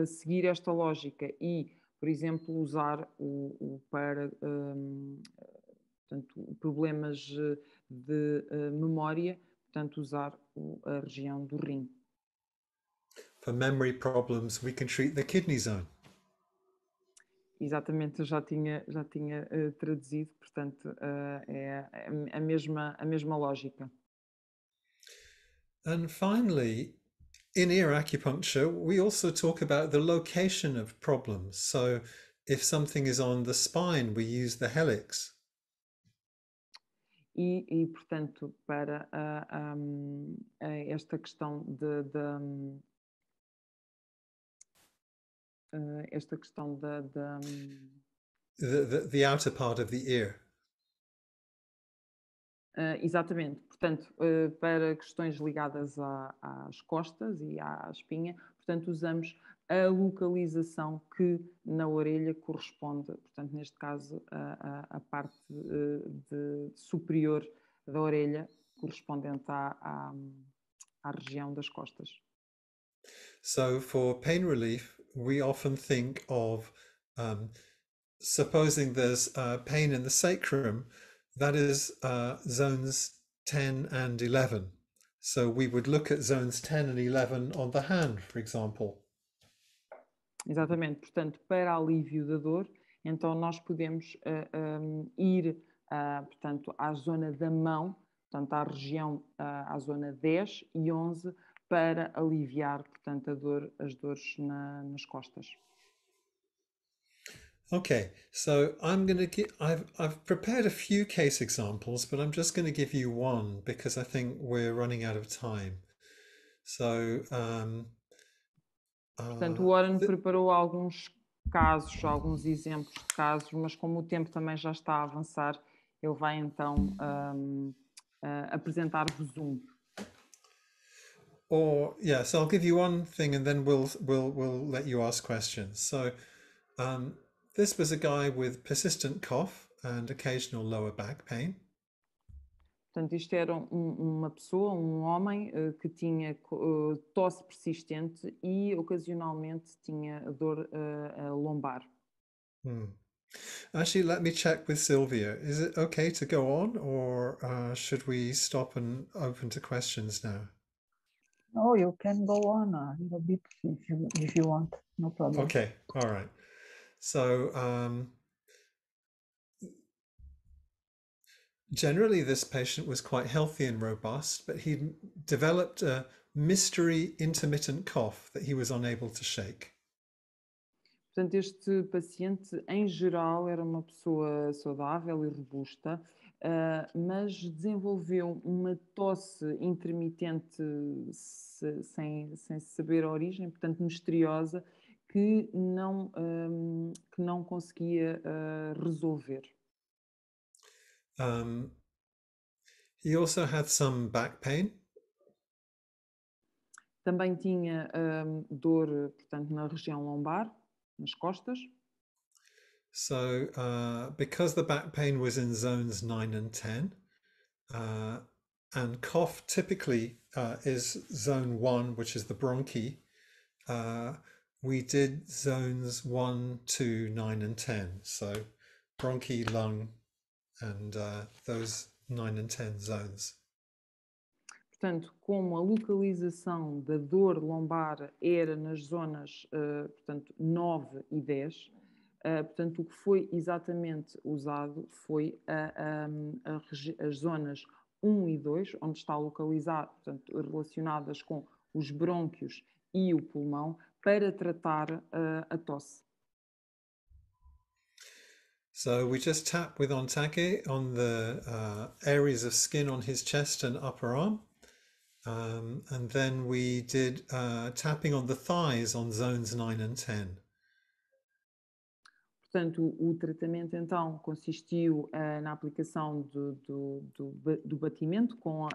seguir esta lógica e, por exemplo, usar para portanto, problemas de memória, portanto, usar a região do rim. For memory problems, we can treat the kidney zone. Exatamente, eu já tinha traduzido, portanto, é a mesma lógica. And finally, in ear acupuncture, we also talk about the location of problems. So if something is on the spine, we use the helix. E portanto, para esta questão esta questão The outer part of the ear. exatamente, portanto, para questões ligadas às costas e à espinha, portanto, usamos a localização que na orelha corresponde, portanto, neste caso, a parte superior da orelha correspondente à região das costas. So for pain relief, we often think of supposing there's pain in the sacrum, that is zones 10 and 11. So we would look at zones 10 and 11 on the hand, for example. Exatamente, portanto, para alívio da dor, então nós podemos ir, portanto, à zona da mão, portanto, à região, à zona 10 e 11, para aliviar, portanto, as dores nas costas. Okay, so I'm going to I've prepared a few case examples, but I'm just going to give you one because I think we're running out of time. So, portanto, o Warren preparou alguns exemplos de casos, mas como o tempo também já está a avançar, ele vai então apresentar-vos um. Or so I'll give you one thing, and then we'll let you ask questions. So, this was a guy with persistent cough and occasional lower back pain. Portanto, isto era uma pessoa, um homem que tinha tosse persistente e ocasionalmente tinha dor lombar. Actually, let me check with Sylvia. Is it okay to go on, or should we stop and open to questions now? Oh, you can go on a little bit if you want, no problem. Okay, all right. So generally this patient was quite healthy and robust, but he developed a mystery intermittent cough that he was unable to shake. Portanto, este paciente, em geral, era uma pessoa saudável e robusta, mas desenvolveu uma tosse intermitente sem se saber a origem, portanto misteriosa, que não conseguia resolver. He also had some back pain. Também tinha dor, portanto, na região lombar, nas costas. So, because the back pain was in zones 9 and 10, and cough typically is zone 1, which is the bronchi, we did zones 1, 2, 9, and 10. So, bronchi, lung, and those 9 and 10 zones. Portanto, como a localização da dor lombar era nas zonas, portanto, 9 e 10, portanto, o que foi exatamente usado foi as zonas 1 e 2, onde está localizado, portanto, relacionadas com os brônquios e o pulmão, para tratar a tosse. So we just tap with Ontake on the areas of skin on his chest and upper arm. And then we did tapping on the thighs on zones 9 and 10. Portanto, o tratamento então consistiu na aplicação do batimento com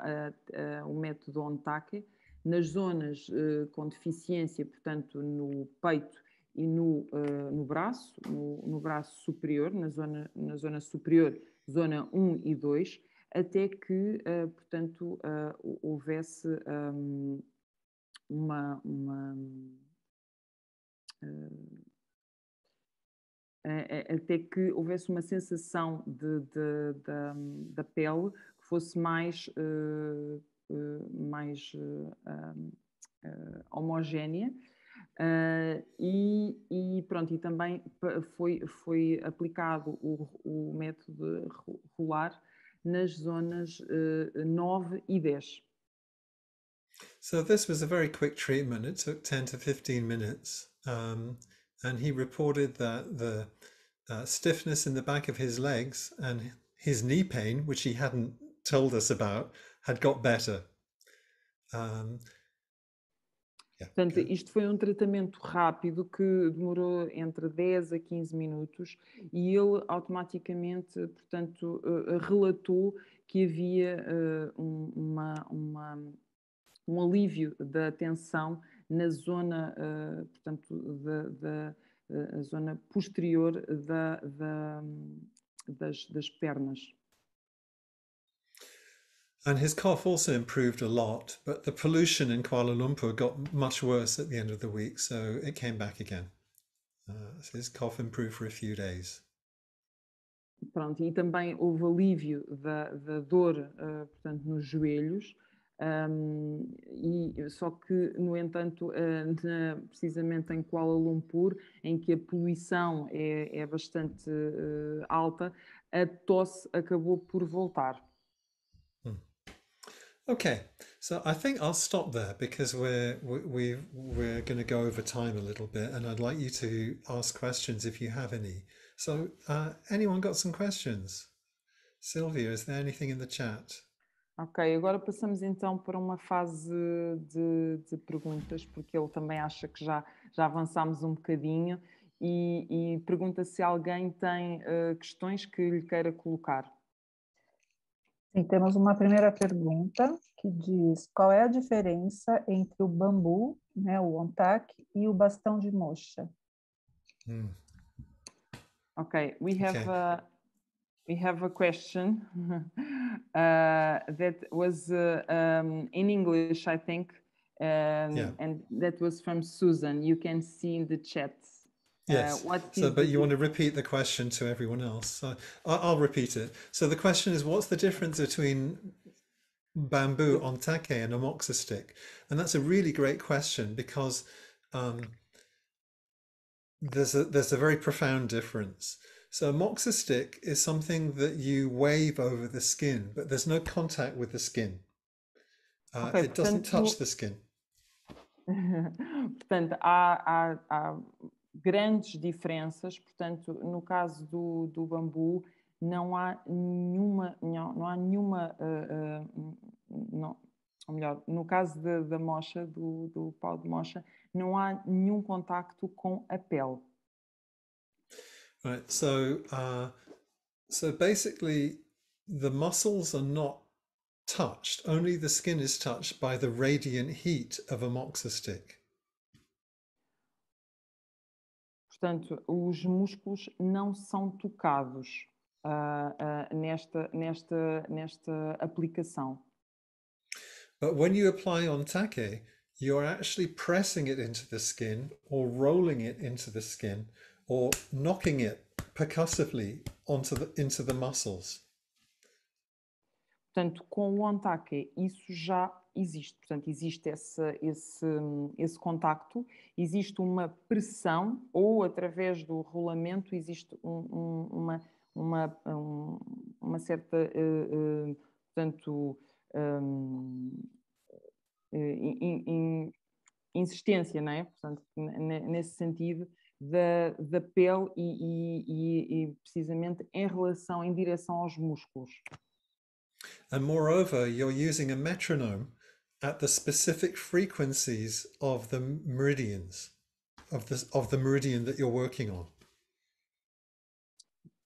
o método Ontake nas zonas com deficiência, portanto, no peito e no braço, no braço superior, na zona superior, zona 1 e 2, até que, portanto, houvesse até que houvesse uma sensação da pele que fosse mais homogénea. E pronto, e também foi aplicado o método rolar nas zonas 9 e 10. So this was a very quick treatment. It took 10 to 15 minutes. And he reported that the stiffness in the back of his legs and his knee pain, which he hadn't told us about, had got better. Portanto, isto foi um tratamento rápido que demorou entre 10 a 15 minutos e ele automaticamente, portanto, relatou que havia um alívio da tensão na zona, portanto, da zona posterior das pernas. And his cough also improved a lot, but the pollution in Kuala Lumpur got much worse at the end of the week, so it came back again. So his cough improved for a few days. Pronto, e também houve alívio da dor, portanto, nos joelhos, só que, no entanto, precisamente em Kuala Lumpur, em que a poluição é bastante alta, a tosse acabou por voltar. Okay, so I think I'll stop there because we're going to go over time a little bit, and I'd like you to ask questions if you have any. So, anyone got some questions? Sylvia, is there anything in the chat? Ok, agora passamos então para uma fase de perguntas, porque ele também acha que já avançámos um bocadinho e pergunta se alguém tem questões que lhe queira colocar. Sim, temos uma primeira pergunta que diz: qual é a diferença entre o bambu, né, o Ontake, e o bastão de moxa? Okay, we have a question that was in English, I think, and that was from Susan. You can see in the chat. Yes, but you want to repeat the question to everyone else. So I'll repeat it. So the question is, what's the difference between bamboo Ontake and amoxicillin? And that's a really great question because there's a very profound difference. So amoxicillin is something that you wave over the skin, but there's no contact with the skin. It doesn't touch the skin. Portanto, há grandes diferenças. Portanto, no caso do bambu, não há nenhuma, não há nenhuma, não, ou melhor, no caso da mocha, do pau de mocha, não há nenhum contacto com a pele. Right. So basically, the muscles are not touched. Only the skin is touched by the radiant heat of a moxa stick. Portanto, os músculos não são tocados nesta aplicação. But when you apply ontake, you're actually pressing it into the skin or rolling it into the skin or knocking it percussively into the muscles. Portanto, com o ontake, isso já existe. Portanto, existe esse contacto, existe uma pressão ou, através do rolamento, existe uma certa, portanto, insistência, não é? Portanto, nesse sentido, da pele e precisamente em relação, em direção aos músculos. And moreover, you're using a metronome at the specific frequencies of the meridians, of the meridian that you're working on.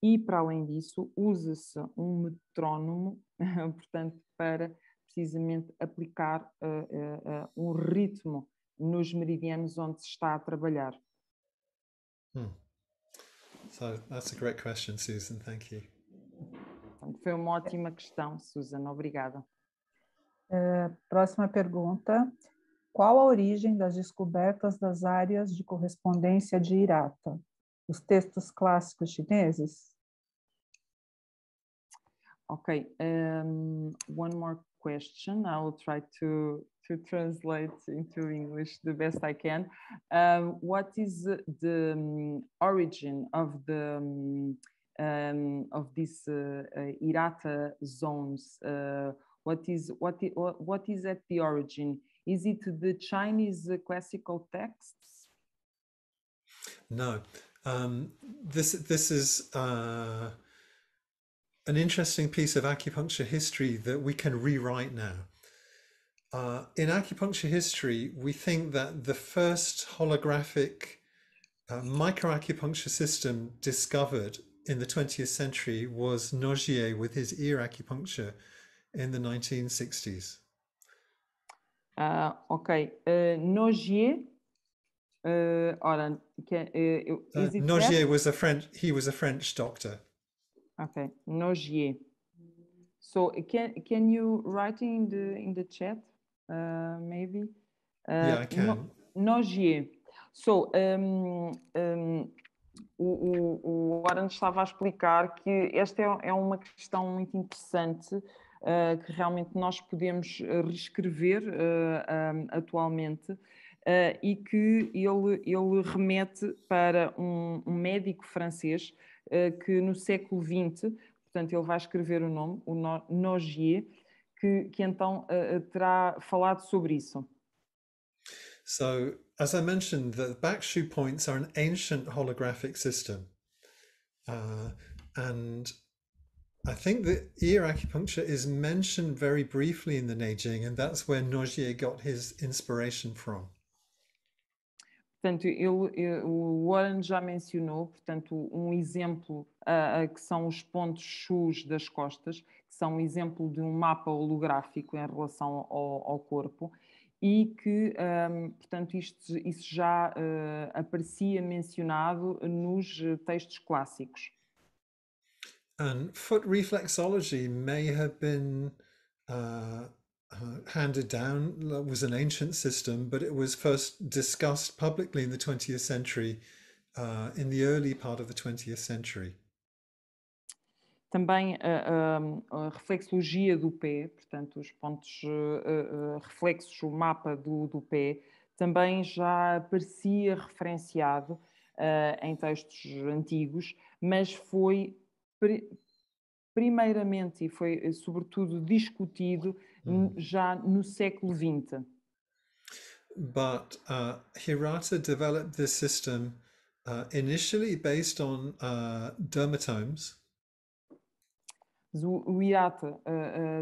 E, para além disso, usa-se um metrónomo, portanto, para precisamente aplicar um ritmo nos meridianos onde se está a trabalhar. So that's a great question, Susan. Thank you. Portanto, foi uma ótima questão, Susan. Obrigada. Próxima pergunta. Qual a origem das descobertas das áreas de correspondência de Hirata? Os textos clássicos chineses? Okay, one more question. I will try to translate into English the best I can. What is the origin of these Hirata zones? What is at the origin? Is it the Chinese classical texts? No, this is an interesting piece of acupuncture history that we can rewrite now. In acupuncture history, we think that the first holographic microacupuncture system discovered in the 20th century was Nogier with his ear acupuncture in the 1960s. Okay, Nogier. Nogier was a French doctor. Okay, Nogier. So can you write in the chat, maybe? Yeah, I can. Nogier. So, o Oran estava a explicar que esta é uma questão muito interessante, que realmente nós podemos reescrever atualmente, e que ele remete para um médico francês que no século XX, portanto ele vai escrever o nome, o Nogier, que então terá falado sobre isso. So, as I mentioned, the backshoe points are an ancient holographic system. And I think that ear acupuncture is mentioned very briefly in the Neijing, and that's where Nogier got his inspiration from. Portanto, o Warren já mencionou, portanto, um exemplo que são os pontos chus das costas, que são um exemplo de um mapa holográfico em relação ao corpo, e que, portanto, isso já aparecia mencionado nos textos clássicos. And foot reflexology may have been handed down, was an ancient system, but it was first discussed publicly in the 20th century, in the early part of the 20th century. Também a reflexologia do pé, portanto, os pontos reflexos, o mapa do pé, também já aparecia referenciado em textos antigos, mas foi primeiramente e foi sobretudo discutido já no século XX. But Hirata developed this system initially based on dermatomes. Mas o Hirata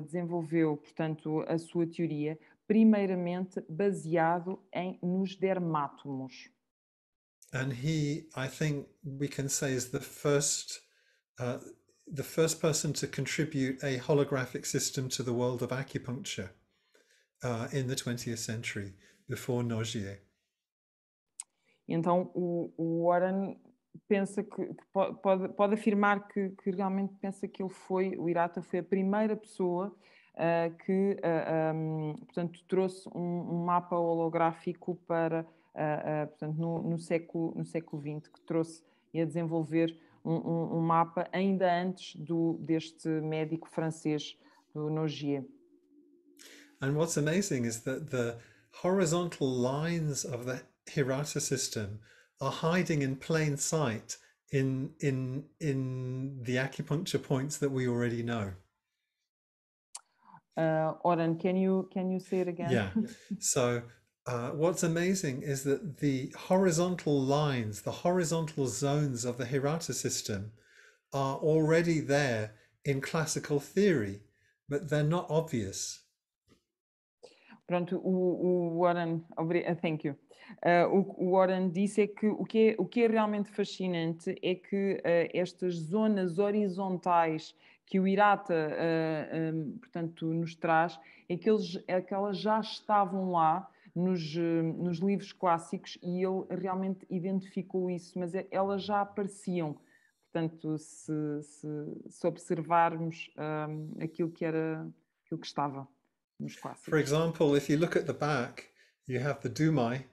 desenvolveu, portanto, a sua teoria, primeiramente baseado nos dermátomos. And he, I think we can say, is uh, the first person to contribute a holographic system to the world of acupuncture in the 20th century, before Nogier. Então, o Warren pensa que pode afirmar que realmente pensa que o Hirata foi a primeira pessoa que, portanto, trouxe um mapa holográfico para, portanto, no século XX, que trouxe e a desenvolver um mapa ainda antes deste médico francês, do Nogier. And what's amazing is that the horizontal lines of the Hirata system are hiding in plain sight in the acupuncture points that we already know. Oren, can you say it again? Yeah. So what's amazing is that the horizontal lines, the horizontal zones of the Hirata system are already there in classical theory, but they're not obvious. Pronto, o Warren, thank you. O Warren disse que o que é realmente fascinante é que estas zonas horizontais que o Hirata, portanto, nos traz, é que elas já estavam lá nos livros clássicos e ele realmente identificou isso, mas elas já apareciam. Portanto, se observarmos aquilo que estava nos clássicos. For example, if you look at the back, you have the Dumai,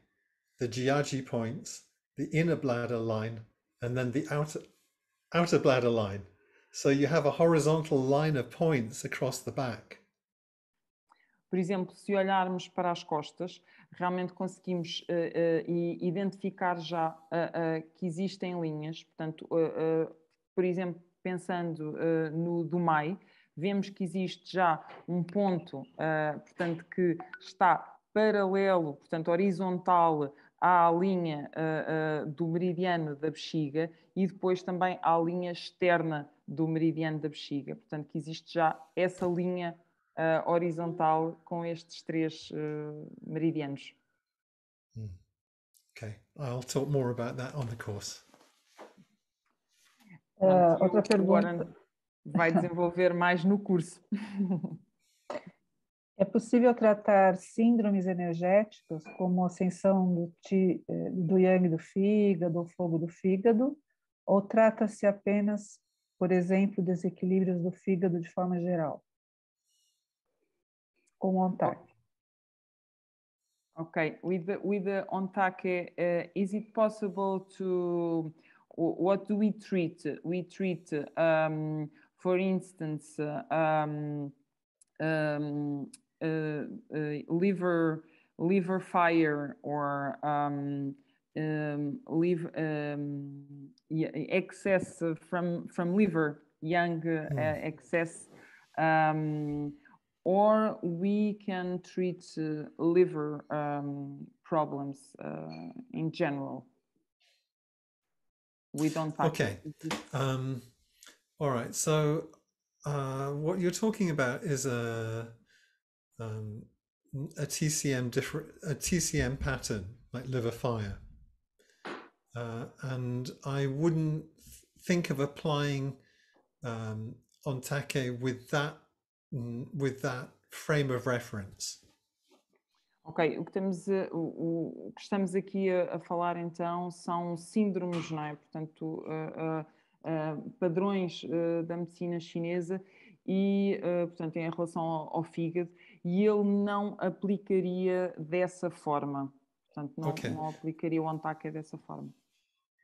the Jiaji points, the inner bladder line, and then the outer bladder line. So you have a horizontal line of points across the back. Por exemplo, se olharmos para as costas, realmente conseguimos identificar já que existem linhas. Portanto, por exemplo, pensando no Dumai, vemos que existe já um ponto, portanto, que está paralelo, portanto, horizontal à linha do meridiano da bexiga e depois também à linha externa do meridiano da bexiga. Portanto, que existe já essa linha horizontal com estes três meridianos. Okay, I'll talk more about that on the course. Outra pergunta. Vai desenvolver mais no curso. É possível tratar síndromes energéticas, como ascensão do yang do fígado, ou fogo do fígado, ou trata-se apenas, por exemplo, desequilíbrios do fígado de forma geral? Com ONTAC. Okay, with the ONTAC, is it possible to, what do we treat? We treat, for instance, liver fire or excess from liver, yang excess. Or we can treat liver problems in general. We don't touch Okay. All right. So what you're talking about is a TCM pattern, like liver fire. And I wouldn't think of applying ONTACE with that frame of reference. Ok, o que estamos aqui a falar então são síndromes, não é? Portanto, padrões da medicina chinesa e, portanto, em relação ao fígado, e ele não aplicaria dessa forma. Portanto, não aplicaria o ONTACE dessa forma.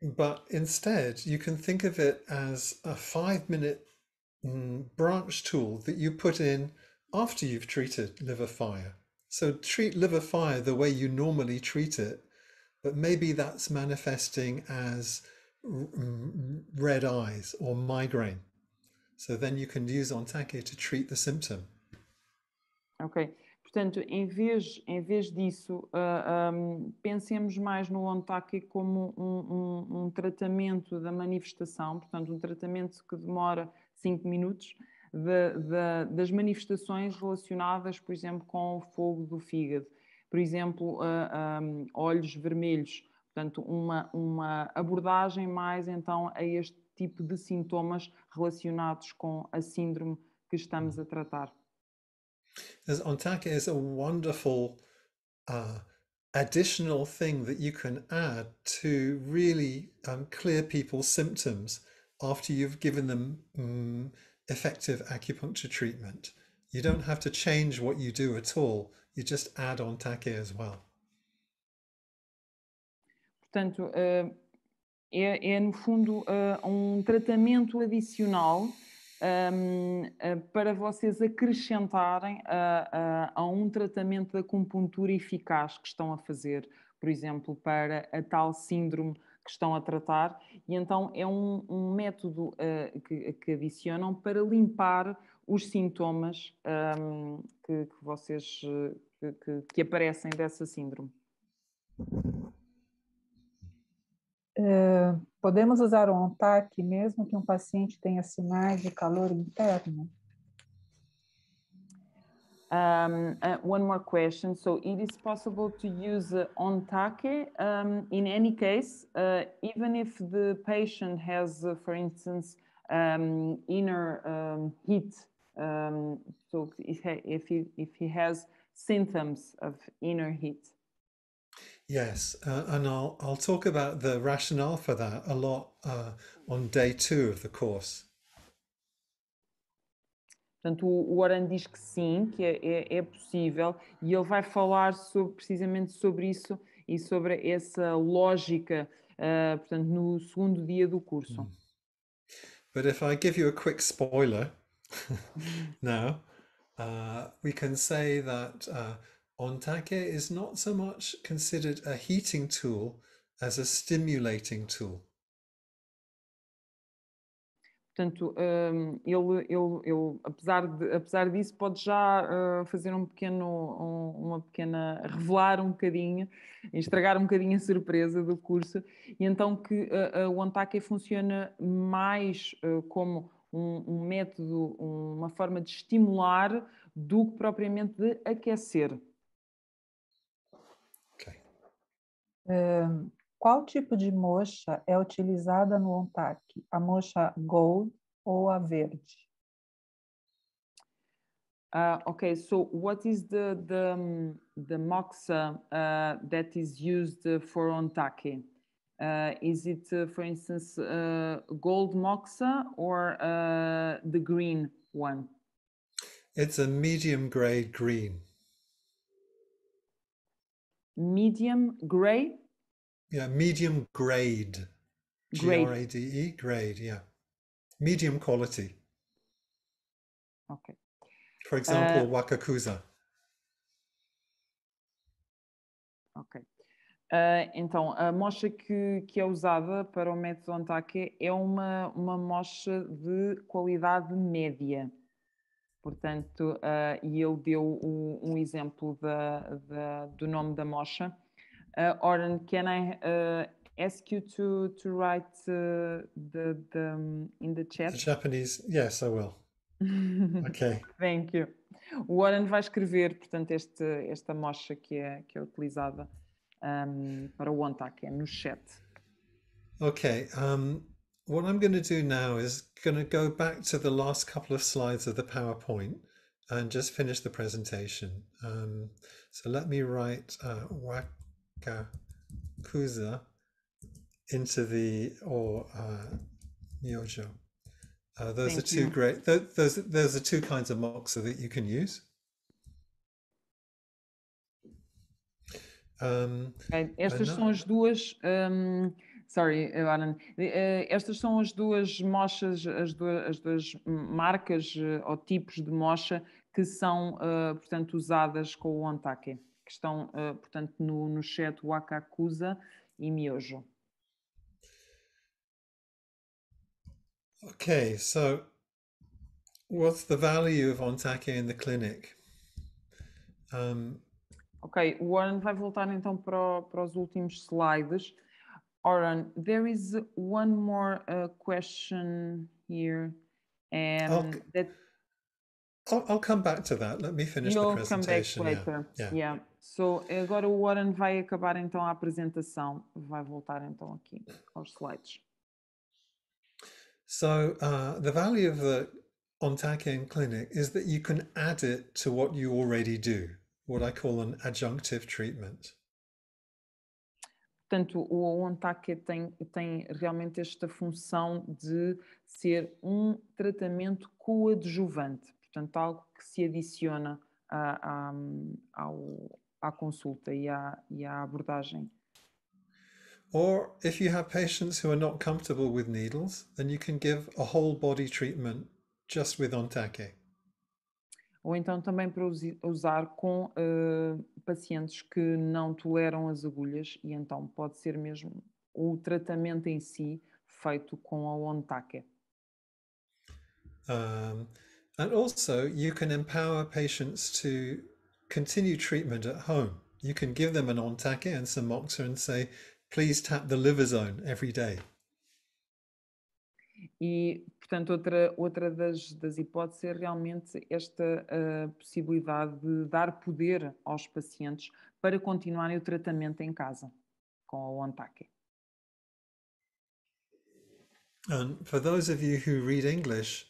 But instead, you can think of it as a 5-minute branch tool that you put in after you've treated liver fire. So treat liver fire the way you normally treat it, but maybe that's manifesting as red eyes or migraine. So then you can use ONTACE to treat the symptom. Ok. Portanto, em vez disso, pensemos mais no ONTACE como um tratamento da manifestação, portanto, um tratamento que demora 5 minutos, das manifestações relacionadas, por exemplo, com o fogo do fígado. Por exemplo, olhos vermelhos. Portanto, uma abordagem mais então a este tipo de sintomas relacionados com a síndrome que estamos a tratar. As Ontake is a wonderful additional thing that you can add to really clear people's symptoms after you've given them effective acupuncture treatment. You don't have to change what you do at all. You just add Ontake as well. Portanto, é no fundo um tratamento adicional para vocês acrescentarem a um tratamento de acupuntura eficaz que estão a fazer, por exemplo, para a tal síndrome que estão a tratar. E então é um método que adicionam para limpar os sintomas que vocês que aparecem dessa síndrome. Podemos usar o Ontake mesmo que paciente tenha sinais de calor interno? One more question. So it is possible to use Ontake in any case, even if the patient has, for instance, inner heat. So if he has symptoms of inner heat. Yes, and I'll talk about the rationale for that a lot on day 2 of the course. Portanto, o Oran diz que sim, que é possível, e ele vai falar precisamente sobre isso e sobre essa lógica, portanto, no segundo dia do curso. But if I give you a quick spoiler now, we can say that Ontake is not so much considered a heating tool as a stimulating tool. Portanto, ele apesar disso, pode já fazer revelar um bocadinho, estragar um bocadinho a surpresa do curso, e então que o Ontake funciona mais como um método, uma forma de estimular do que propriamente de aquecer. Okay. Qual tipo de moxa é utilizada no Ontake? A moxa gold ou a verde? Okay, so what is the moxa that is used for Ontake? Is it, for instance, gold moxa or the green one? It's a medium grade green. Medium gray? Yeah, medium grade. Grade. Grade, grade, yeah. Medium quality. Okay. For example, Wakakusa. Ok. Então, a mocha que é usada para o método Ontake é uma mocha de qualidade média. Portanto, e ele deu um exemplo do nome da mocha. Oren, can I ask you to write in the chat? The Japanese, yes, I will. Okay. Thank you. O Oren vai escrever, portanto, esta mocha que é utilizada para o Ontake no chat. Okay. What I'm going to do now is going to go back to the last couple of slides of the PowerPoint and just finish the presentation. So let me write Wakakusa into the Myojo. Those are two great. Those are two kinds of moxa that you can use. Estas são as duas. Sorry, Alan. Estas são as duas mochas, as duas marcas ou tipos de mocha que são, portanto, usadas com o Ontake, que estão, portanto, no chat Wakakusa e Myojo. Okay, so what's the value of Ontake in the clinic? Ok, o Oren vai voltar então para os últimos slides. Oren, there is one more question here. Okay. That I'll come back to that. Let me finish the You'll come back presentation. later. Yeah. Yeah. So, agora o Warren vai acabar então a apresentação. Vai voltar então aqui aos slides. So the value of the ONTAC in clinic is that you can add it to what you already do, what I call an adjunctive treatment. Portanto, o ONTAC tem realmente esta função de ser um tratamento coadjuvante, portanto, algo que se adiciona à consulta e à abordagem. Or if you have patients who are not comfortable with needles, then you can give a whole body treatment just with ONTAC. Ou então também para usar com pacientes que não toleram as agulhas e então pode ser mesmo o tratamento em si feito com a ONTAC. And also you can empower patients to continue treatment at home. You can give them an ONTAC and some Moxa and say, please tap the liver zone every day. E, portanto, outra das hipóteses é realmente esta possibilidade de dar poder aos pacientes para continuarem o tratamento em casa com a ONTAC. And for those of you who read English,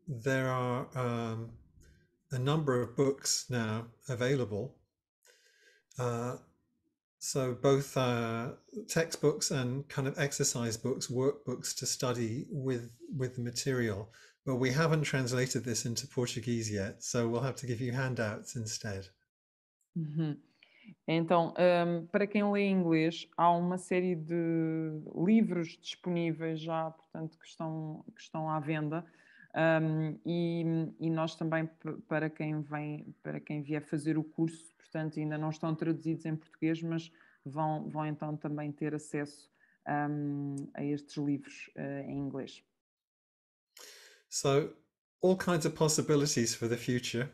there are a number of books now available. So both textbooks and kind of exercise books, workbooks to study with the material. But we haven't translated this into Portuguese yet, so we'll have to give you handouts instead. Uhum. Então, para quem lê inglês, há uma série de livros disponíveis já, portanto, que estão à venda. E nós também, para quem vier fazer o curso, portanto, ainda não estão traduzidos em português, mas vão então também ter acesso a estes livros em inglês. So, all kinds of possibilities for the future.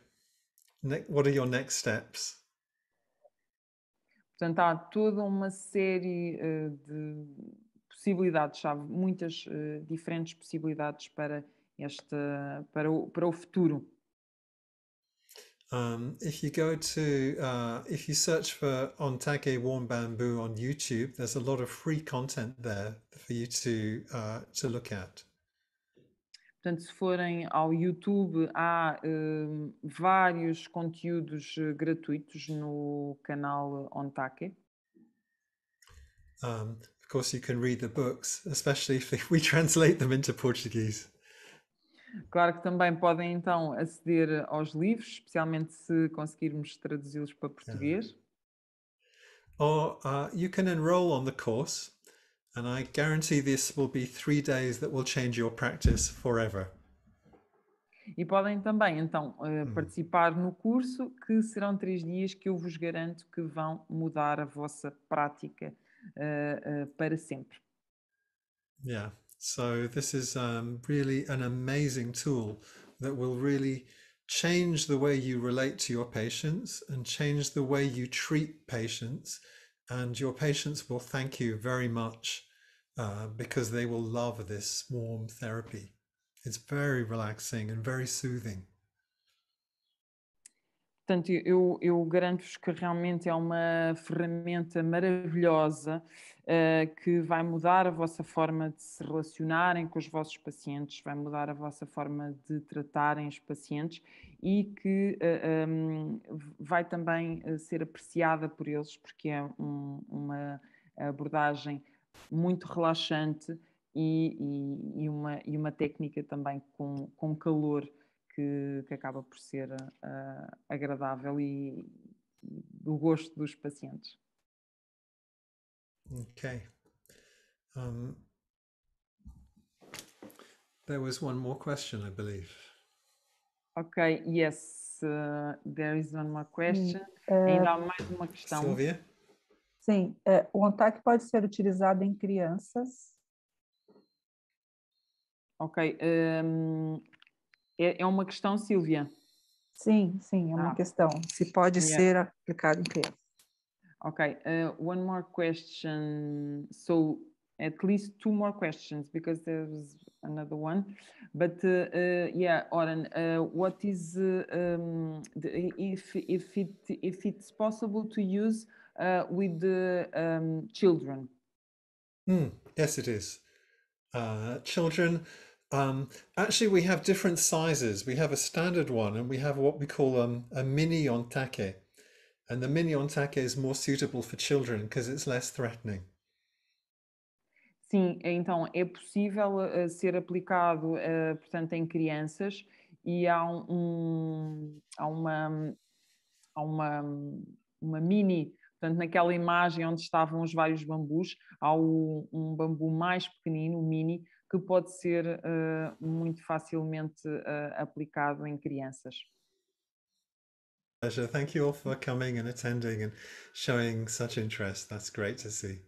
What are your next steps? Portanto, há toda uma série de possibilidades, há muitas diferentes possibilidades para o futuro. If you go to, if you search for ONTAC Warm Bamboo on YouTube, there's a lot of free content there for you to look at. Portanto, se forem ao YouTube, há vários conteúdos gratuitos no canal ONTAC. Of course, you can read the books, especially if we translate them into Portuguese. Claro que também podem então aceder aos livros, especialmente se conseguirmos traduzi-los para português. Or you can enroll on the course, and I guarantee this will be 3 days that will change your practice forever. E podem também então participar no curso, que serão 3 dias que eu vos garanto que vão mudar a vossa prática para sempre. Yeah. So this is really an amazing tool that will really change the way you relate to your patients and change the way you treat patients. And your patients will thank you very much because they will love this warm therapy. It's very relaxing and very soothing. Portanto, eu garanto-vos que realmente é uma ferramenta maravilhosa que vai mudar a vossa forma de se relacionarem com os vossos pacientes, vai mudar a vossa forma de tratarem os pacientes e que vai também ser apreciada por eles, porque é uma abordagem muito relaxante e uma técnica também com calor que acaba por ser agradável e do gosto dos pacientes. Okay. There was one more question, I believe. Ok, yes, there is one more question. Ainda há mais uma questão. Sylvia? Sim, o ONTAC pode ser utilizado em crianças. Ok, é uma questão, Sílvia? Sim, é uma questão. Se pode ser aplicado em crianças. Ok, one more question. So, at least two more questions because there's another one. But yeah, Oren, what is if it's possible to use with the children? Yes, it is. Children, actually, we have different sizes. We have a standard one, and we have what we call a mini ontake. And the mini ontake is more suitable for children because it's less threatening. Sim, então é possível ser aplicado, portanto, em crianças e há uma mini, portanto, naquela imagem onde estavam os vários bambus, há um bambu mais pequenino, o mini, que pode ser muito facilmente aplicado em crianças. Pleasure. Thank you all for coming and attending and showing such interest. That's great to see.